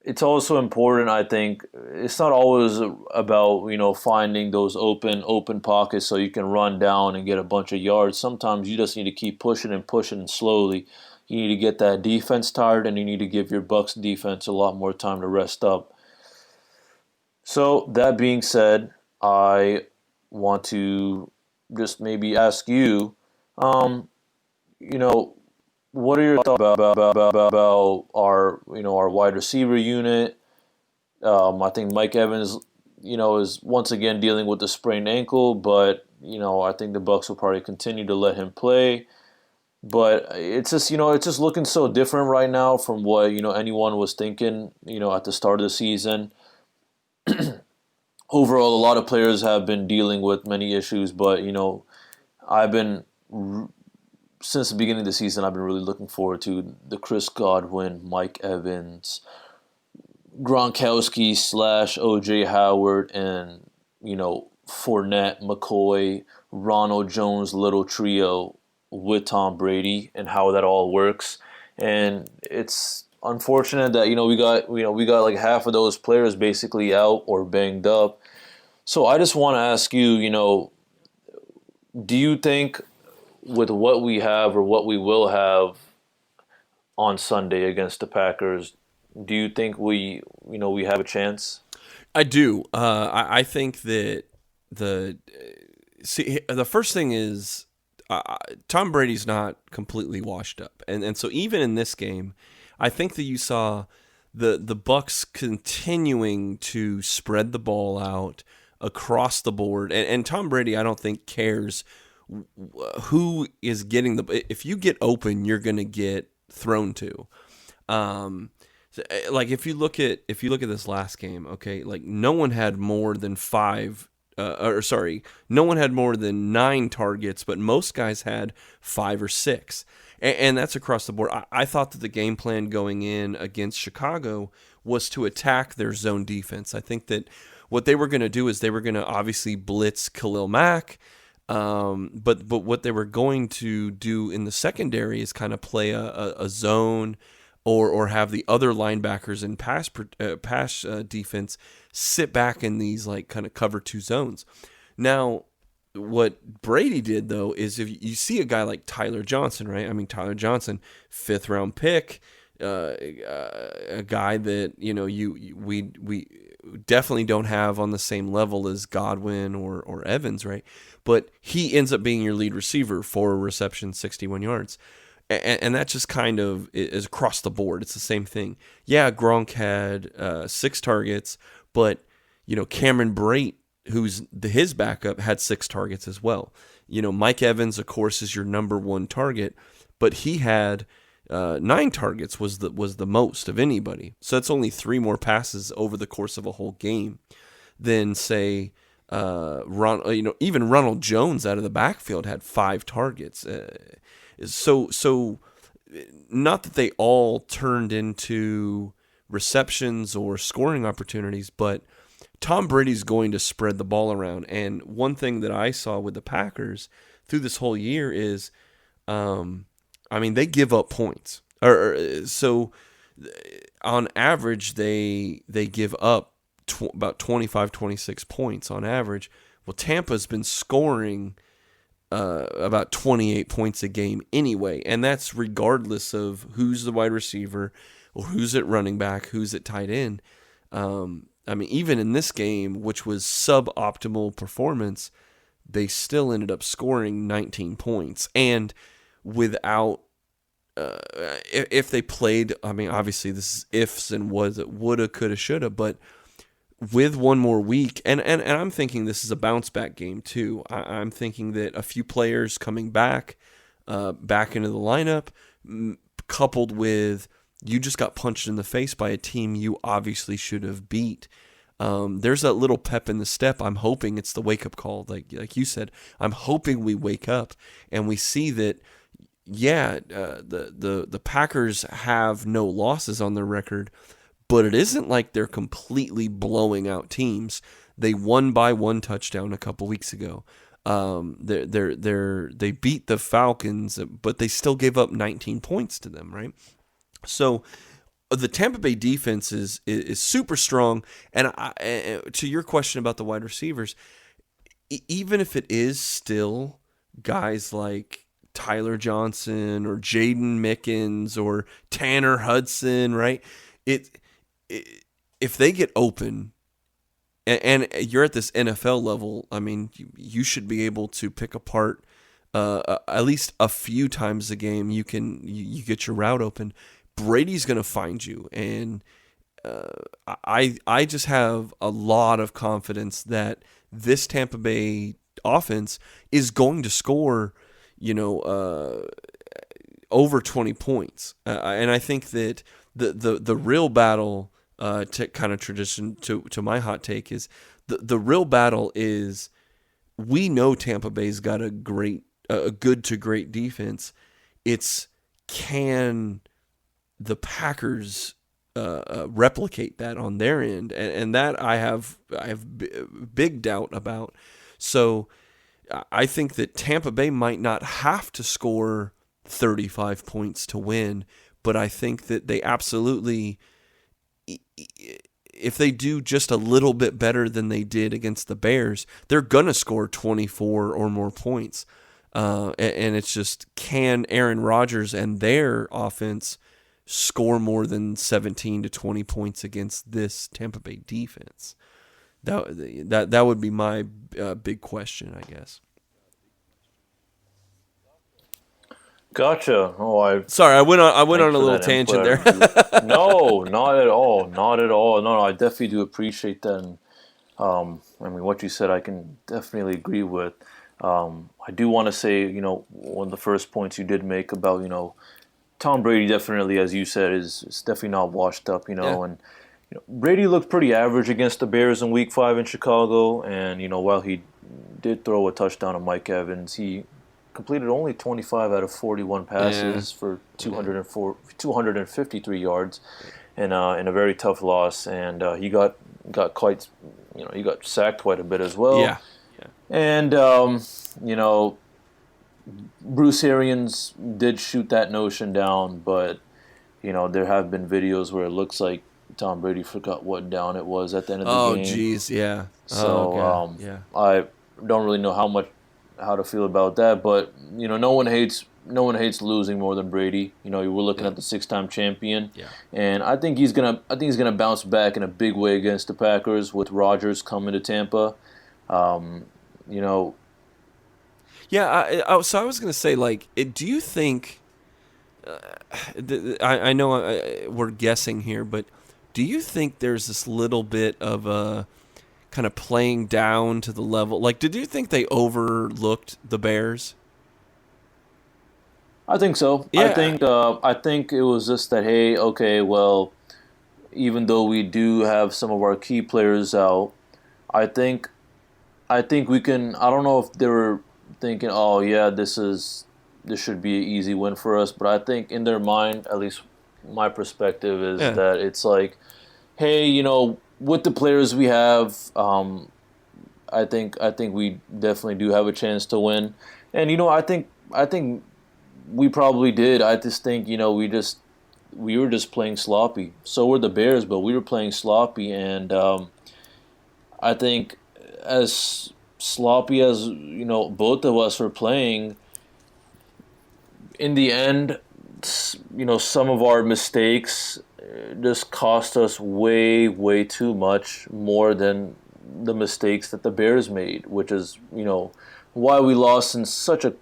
it's also important, I think, it's not always about, finding those open pockets so you can run down and get a bunch of yards. Sometimes you just need to keep pushing and slowly. You need to get that defense tired, and you need to give your Bucs defense a lot more time to rest up. So that being said, I want to just maybe ask you, um, you know, what are your thoughts about our our wide receiver unit? I think Mike Evans, is once again dealing with the sprained ankle, but I think the Bucs will probably continue to let him play. But it's just looking so different right now from what anyone was thinking at the start of the season. Overall, a lot of players have been dealing with many issues, but I've been since the beginning of the season, I've been really looking forward to the Chris Godwin, Mike Evans, Gronkowski / OJ Howard, and Fournette, McCoy, Ronald Jones little trio with Tom Brady, and how that all works. And it's unfortunate that we got like half of those players basically out or banged up. So I just want to ask you, do you think with what we have or what we will have on Sunday against the Packers, do you think we have a chance? I do. I think that the first thing is Tom Brady's not completely washed up, and so even in this game, I think that you saw the Bucs continuing to spread the ball out across the board, and Tom Brady I don't think cares who is getting if you get open, you're going to get thrown to. Like if you look at this last game, okay, like no one had more than no one had more than 9 targets, but most guys had 5 or 6. And that's across the board. I thought that the game plan going in against Chicago was to attack their zone defense. I think that what they were going to do is they were going to obviously blitz Khalil Mack, but what they were going to do in the secondary is kind of play a zone or have the other linebackers in pass defense sit back in these like kind of cover 2 zones. Now, what Brady did though is if you see a guy like Tyler Johnson, right? I mean, Tyler Johnson, 5th round pick, a guy that we definitely don't have on the same level as Godwin or Evans, right? But he ends up being your lead receiver, 4 receptions, 61 yards. And that just kind of is across the board. It's the same thing. Yeah, Gronk had 6 targets, but Cameron Brate, who's his backup, had 6 targets as well. Mike Evans, of course, is your number 1 target, but he had 9 targets was the most of anybody. So that's only 3 more passes over the course of a whole game than say even Ronald Jones out of the backfield had 5 targets. So not that they all turned into receptions or scoring opportunities, but Tom Brady's going to spread the ball around. And one thing that I saw with the Packers through this whole year is, they give up points. So on average, they give up about 25, 26 points on average. Well, Tampa's been scoring about 28 points a game anyway, and that's regardless of who's the wide receiver or who's at running back, who's at tight end. Even in this game, which was suboptimal performance, they still ended up scoring 19 points. And without, if they played, obviously this is ifs and was it woulda, coulda, shoulda, but with one more week, and I'm thinking this is a bounce back game too. I'm thinking that a few players coming back into the lineup, coupled with you just got punched in the face by a team you obviously should have beat. There's that little pep in the step. I'm hoping it's the wake up call, like you said. I'm hoping we wake up and we see that. Yeah, the Packers have no losses on their record. But it isn't like they're completely blowing out teams. They won by 1 touchdown a couple weeks ago. They beat the Falcons, but they still gave up 19 points to them, right? So the Tampa Bay defense is super strong. And to your question about the wide receivers, even if it is still guys like Tyler Johnson or Jaden Mickens or Tanner Hudson, right? If they get open, and you're at this NFL level. I mean, you should be able to pick apart at least a few times a game. You get your route open. Brady's going to find you, and I just have a lot of confidence that this Tampa Bay offense is going to score, over 20 points, and I think that the real battle, to kind of tradition to my hot take, is the real battle is, we know Tampa Bay's got a good to great defense. It's, can the Packers replicate that on their end, and that I have big doubt about. So I think that Tampa Bay might not have to score 35 points to win, but I think that they absolutely, if they do just a little bit better than they did against the Bears, they're going to score 24 or more points. And it's just, can Aaron Rodgers and their offense score more than 17 to 20 points against this Tampa Bay defense? That would be my big question, I guess. Gotcha. Sorry, I went on a little tangent there. No, not at all. Not at all. No, I definitely do appreciate that. And, what you said, I can definitely agree with. I do want to say, one of the first points you did make about, Tom Brady definitely, as you said, is definitely not washed up, Yeah. And Brady looked pretty average against the Bears in Week 5 in Chicago, and while he did throw a touchdown to Mike Evans, he completed only 25 out of 41 passes for 253 yards, in a very tough loss, and he got quite, he got sacked quite a bit as well. Yeah. And Bruce Arians did shoot that notion down, but there have been videos where it looks like Tom Brady forgot what down it was at the end of the game. Oh, geez, yeah. So yeah. I don't really know how to feel about that, but no one hates losing more than Brady. We're looking at the 6-time champion, and I think he's gonna bounce back in a big way against the Packers with Rodgers coming to Tampa. Yeah, so I was going to say, do you think, I know we're guessing here, but do you think there's this little bit of a kind of playing down to the level? Did you think they overlooked the Bears? I think so. Yeah. I think it was just that, hey, okay, well, even though we do have some of our key players out, I think we can. I don't know if they were thinking, oh yeah, this should be an easy win for us, but I think in their mind, at least my perspective is that it's like, hey, with the players we have, I think we definitely do have a chance to win, and I think we probably did. I just think we were just playing sloppy. So were the Bears, but we were playing sloppy, and I think as sloppy as both of us were playing, in the end, some of our mistakes just cost us way too much more than the mistakes that the Bears made, which is why we lost in such a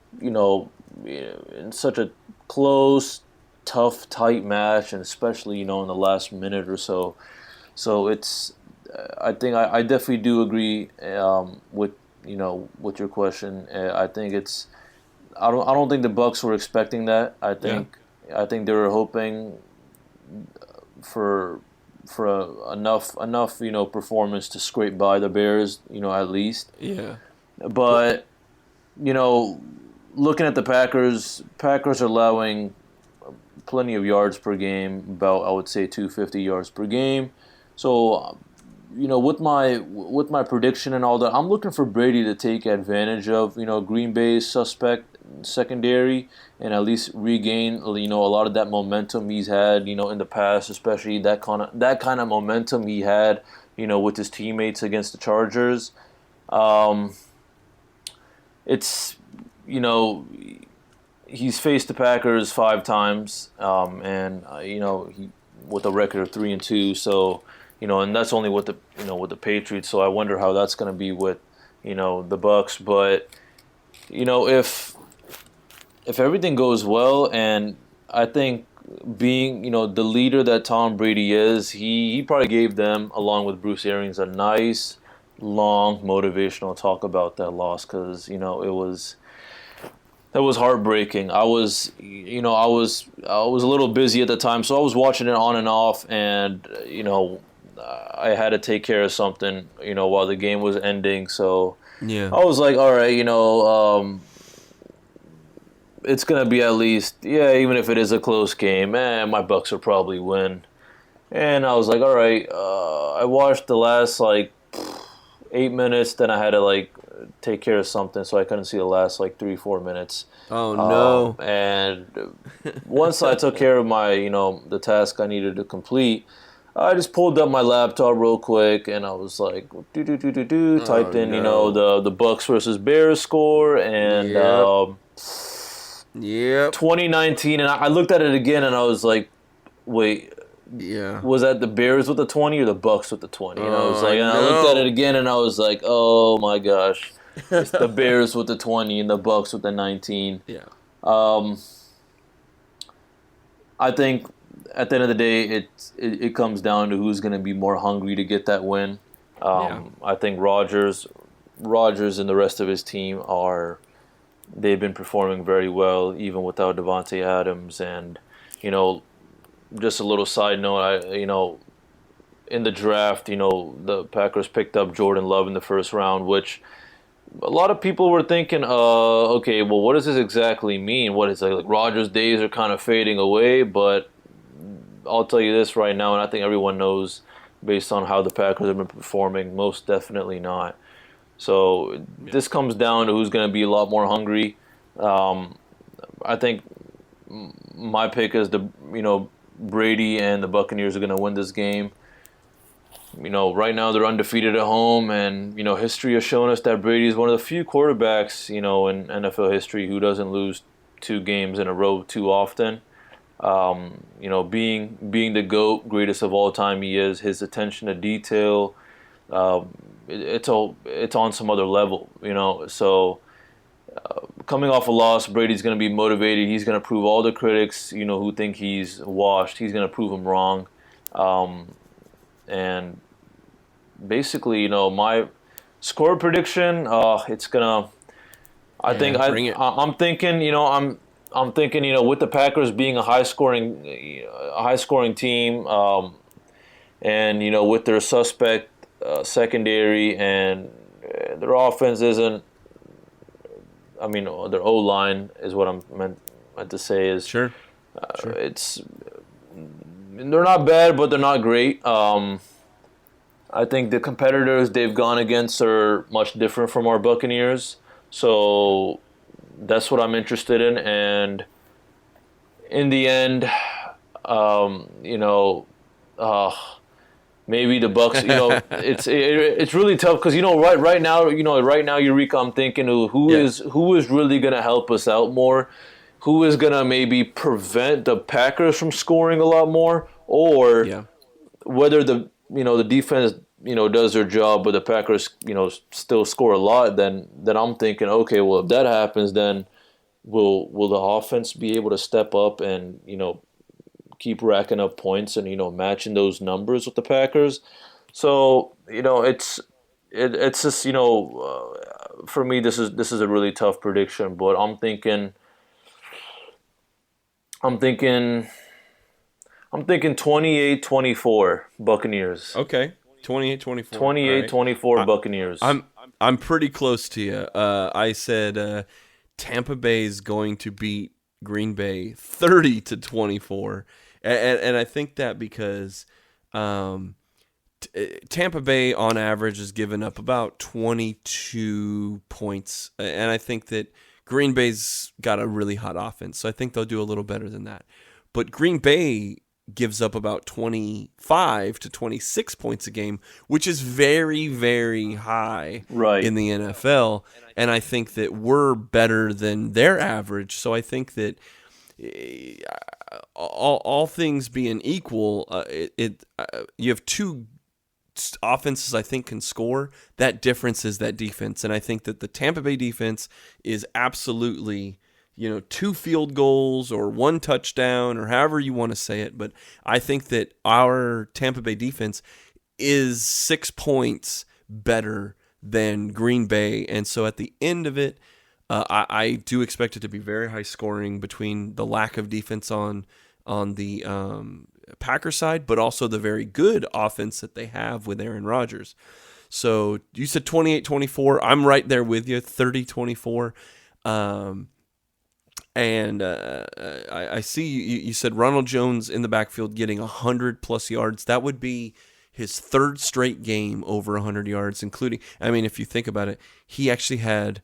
close, tough, tight match, and especially in the last minute or so. So it's I think I definitely do agree with your question. I think it's I don't think the Bucs were expecting that. I think they were hoping for enough performance to scrape by the Bears, at least. Yeah. But looking at the Packers are allowing plenty of yards per game, about I would say 250 yards per game. So with my prediction and all that, I'm looking for Brady to take advantage of Green Bay's suspect secondary and at least regain a lot of that momentum he's had in the past, especially that kind of momentum he had with his teammates against the Chargers. It's he's faced the Packers 5 times, and he with a record of 3-2. So and that's only with the Patriots. So I wonder how that's going to be with, the Bucs. But, if everything goes well, and I think being, the leader that Tom Brady is, he probably gave them, along with Bruce Arians, a nice, long motivational talk about that loss, because, that was heartbreaking. I was a little busy at the time, so I was watching it on and off, and, I had to take care of something, while the game was ending. So yeah, I was like, all right, it's gonna be at least, even if it is a close game, my Bucs will probably win. And I was like, all right. I watched the last 8 minutes, then I had to take care of something, so I couldn't see the last 3-4 minutes. Oh no! And once I took care of my the task I needed to complete, I just pulled up my laptop real quick, and I was like, typed in the Bucs versus Bears score, and Yep. 2019, and I looked at it again, and I was like, wait, was that the Bears with the 20 or the Bucs with the 20? And I was like, and I looked at it again, and I was like, oh my gosh, it's the Bears with the 20 and the Bucs with the 19. Yeah. I think at the end of the day, it comes down to who's going to be more hungry to get that win. I think Rodgers and the rest of his team they've been performing very well, even without Devontae Adams. And, just a little side note, in the draft, the Packers picked up Jordan Love in the first round, which a lot of people were thinking, okay, well, what does this exactly mean? What is like Rodgers' days are kind of fading away, but I'll tell you this right now, and I think everyone knows based on how the Packers have been performing, most definitely not. So this comes down to who's going to be a lot more hungry. I think my pick is Brady and the Buccaneers are going to win this game. Right now they're undefeated at home, and history has shown us that Brady is one of the few quarterbacks in NFL history who doesn't lose 2 games in a row too often. Being the GOAT, greatest of all time, he is. His attention to detail, it's on some other level, So coming off a loss, Brady's going to be motivated. He's going to prove all the critics, who think he's washed. He's going to prove them wrong. And basically, my score prediction, it's gonna. I'm thinking, I'm thinking, with the Packers being a high scoring team, and with their suspect secondary, and their offense isn't. I mean, their O-line is what I'm meant to say is. Sure. They're not bad, but they're not great. I think the competitors they've gone against are much different from our Buccaneers. So that's what I'm interested in. And in the end, maybe the Bucs. It's really tough because right now, Eureka, I'm thinking who is really gonna help us out more. Who is gonna maybe prevent the Packers from scoring a lot more, or whether the defense does their job, but the Packers still score a lot. Then I'm thinking, okay, well, if that happens, then will the offense be able to step up and keep racking up points and matching those numbers with the Packers? So it's just for me this is a really tough prediction, but I'm thinking 28-24 Buccaneers. Okay. 28-24. 28-24 right. Buccaneers. I'm pretty close to you. I said Tampa Bay is going to beat Green Bay 30-24. And I think that because Tampa Bay on average has given up about 22 points, and I think that Green Bay's got a really hot offense, so I think they'll do a little better than that. But Green Bay gives up about 25 to 26 points a game, which is very, very high in the NFL. And I think that we're better than their average. So I think that all things being equal, you have two offenses I think can score, that difference is that defense. And I think that the Tampa Bay defense is absolutely, 2 field goals or 1 touchdown or however you want to say it. But I think that our Tampa Bay defense is 6 points better than Green Bay. And so at the end of it, I do expect it to be very high scoring between the lack of defense on the Packers side, but also the very good offense that they have with Aaron Rodgers. So you said 28-24. I'm right there with you, 30-24. I see you said Ronald Jones in the backfield getting 100-plus yards. That would be his 3rd straight game over 100 yards, including, if you think about it, he actually had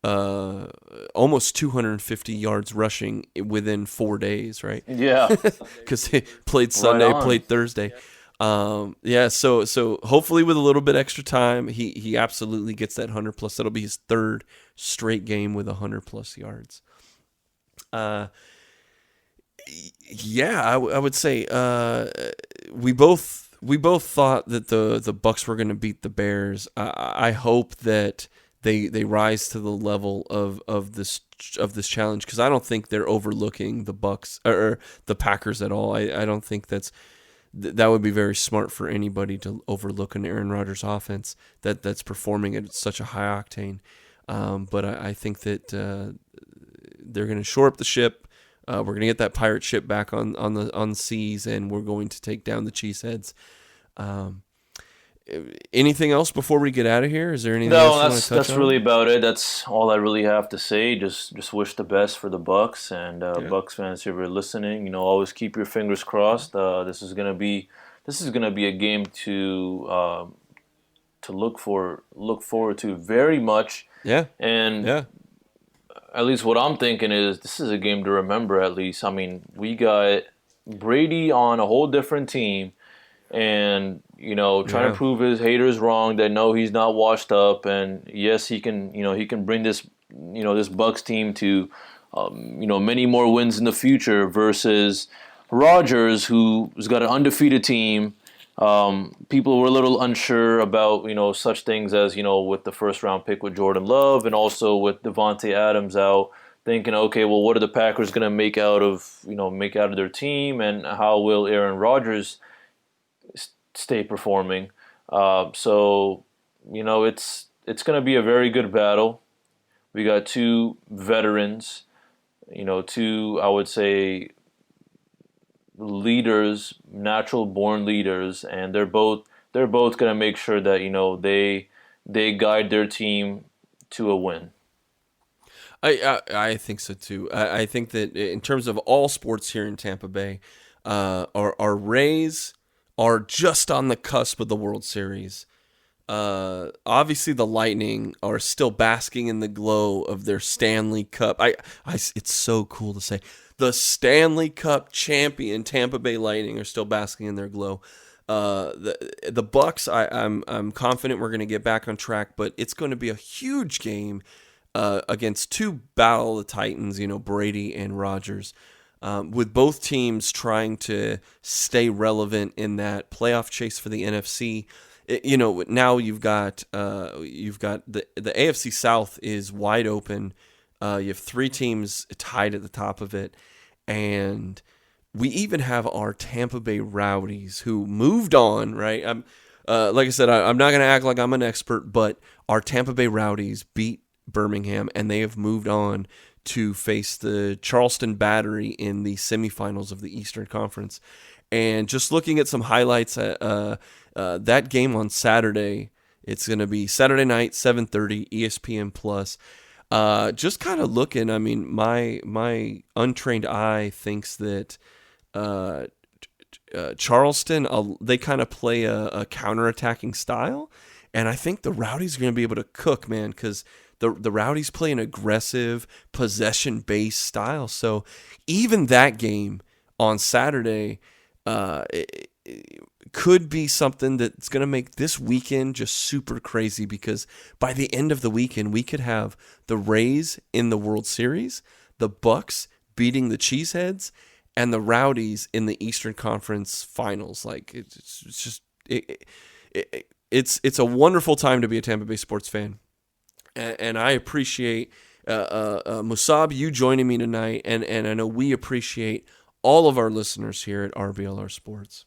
almost 250 yards rushing within 4 days, right? Yeah. Because he played Sunday, played Thursday. So hopefully with a little bit extra time, he absolutely gets that 100-plus. That'll be his 3rd straight game with 100-plus yards. I would say we both thought that the Bucs were going to beat the Bears. I hope that they rise to the level of this challenge, because I don't think they're overlooking the Bucs or the Packers at all. I don't think that would be very smart for anybody to overlook an Aaron Rodgers offense that's performing at such a high octane. But I think that they're going to shore up the ship. We're going to get that pirate ship back on the seas, and we're going to take down the Cheeseheads. Anything else before we get out of here? Is there anything else you want to touch on? That's really about it. That's all I really have to say. Just wish the best for the Bucs, and Bucs fans, if you're listening, always keep your fingers crossed. This is gonna be a game to look forward to very much. Yeah. And at least what I'm thinking is this is a game to remember. At least, we got Brady on a whole different team, and trying to prove his haters wrong. That no, he's not washed up, and yes, he can bring this this Bucs team to many more wins in the future versus Rodgers, who's got an undefeated team. People were a little unsure about such things as with the 1st round pick with Jordan Love, and also with Devontae Adams out, thinking, okay, well, what are the Packers going to make out of their team, and how will Aaron Rodgers stay performing? So it's going to be a very good battle. We got 2 veterans, 2, I would say, leaders, natural born leaders, and they're both going to make sure that they guide their team to a win. I think so too. I think that in terms of all sports here in Tampa Bay, our Rays are just on the cusp of the World Series. Obviously, the Lightning are still basking in the glow of their Stanley Cup. It's so cool to say. The Stanley Cup champion Tampa Bay Lightning are still basking in their glow. The Bucs, I'm confident we're going to get back on track, but it's going to be a huge game against 2 Battle of the Titans, Brady and Rodgers, with both teams trying to stay relevant in that playoff chase for the NFC. Now you've got the AFC South is wide open. You have 3 teams tied at the top of it, and we even have our Tampa Bay Rowdies who moved on, right? Like I said, I'm not going to act like I'm an expert, but our Tampa Bay Rowdies beat Birmingham, and they have moved on to face the Charleston Battery in the semifinals of the Eastern Conference. And just looking at some highlights, that game on Saturday, it's going to be Saturday night, 7:30, ESPN Plus. Just kind of looking, my untrained eye thinks that Charleston, they kind of play a counterattacking style, and I think the Rowdies are going to be able to cook, man, because the Rowdies play an aggressive, possession-based style. So even that game on Saturday it could be something that's going to make this weekend just super crazy, because by the end of the weekend, we could have the Rays in the World Series, the Bucs beating the Cheeseheads, and the Rowdies in the Eastern Conference Finals. Like, it's just it's a wonderful time to be a Tampa Bay sports fan, and I appreciate Musab, you joining me tonight, and I know we appreciate all of our listeners here at RBLR Sports.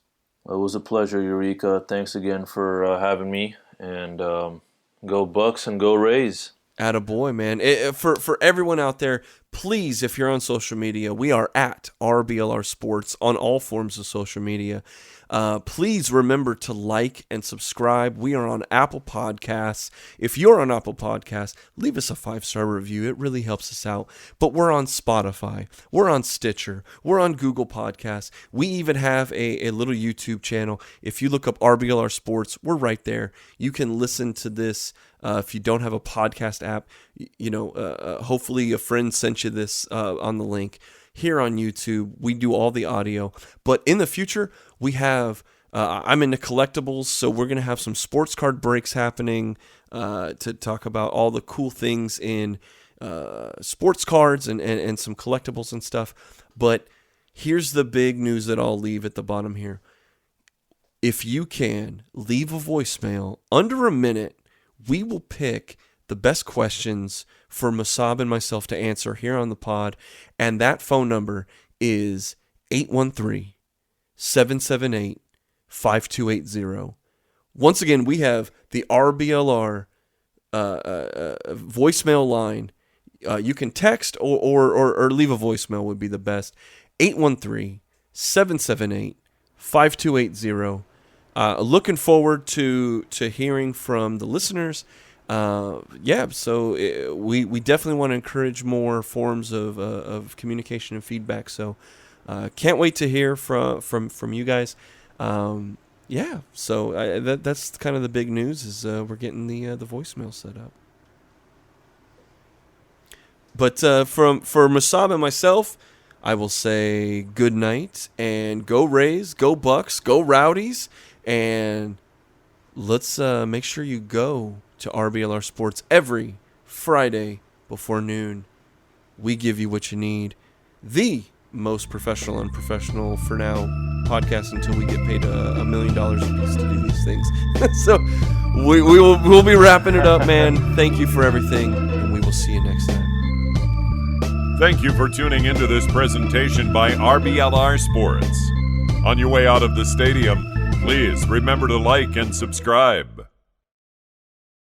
It was a pleasure, Eureka. Thanks again for having me, and go Bucs and go Rays. Attaboy, man. For everyone out there, please, if you're on social media, we are at RBLR Sports on all forms of social media. Please remember to like and subscribe. We are on Apple Podcasts. If you're on Apple Podcasts, leave us a 5-star review. It really helps us out. But we're on Spotify. We're on Stitcher. We're on Google Podcasts. We even have a little YouTube channel. If you look up RBLR Sports, we're right there. You can listen to this. If you don't have a podcast app, hopefully a friend sent you this on the link. Here on YouTube, we do all the audio. But in the future, we have, I'm into collectibles, so we're going to have some sports card breaks happening to talk about all the cool things in sports cards and some collectibles and stuff. But here's the big news that I'll leave at the bottom here. If you can, leave a voicemail under a minute. We will pick the best questions for Musab and myself to answer here on the pod. And that phone number is 813-778-5280. Once again, we have the RBLR voicemail line. You can text or leave a voicemail would be the best. 813-778-5280. Looking forward to hearing from the listeners. So we definitely want to encourage more forms of communication and feedback. So can't wait to hear from you guys. So that's kind of the big news is we're getting the voicemail set up. But for Musab and myself, I will say good night and go Rays, go Bucs, go Rowdies. And let's make sure you go to RBLR Sports every Friday before noon. We give you what you need. The most professional and unprofessional, for now, podcast until we get paid $1 million a piece to do these things. So we'll be wrapping it up, man. Thank you for everything, and we will see you next time. Thank you for tuning into this presentation by RBLR Sports. On your way out of the stadium, please remember to like and subscribe.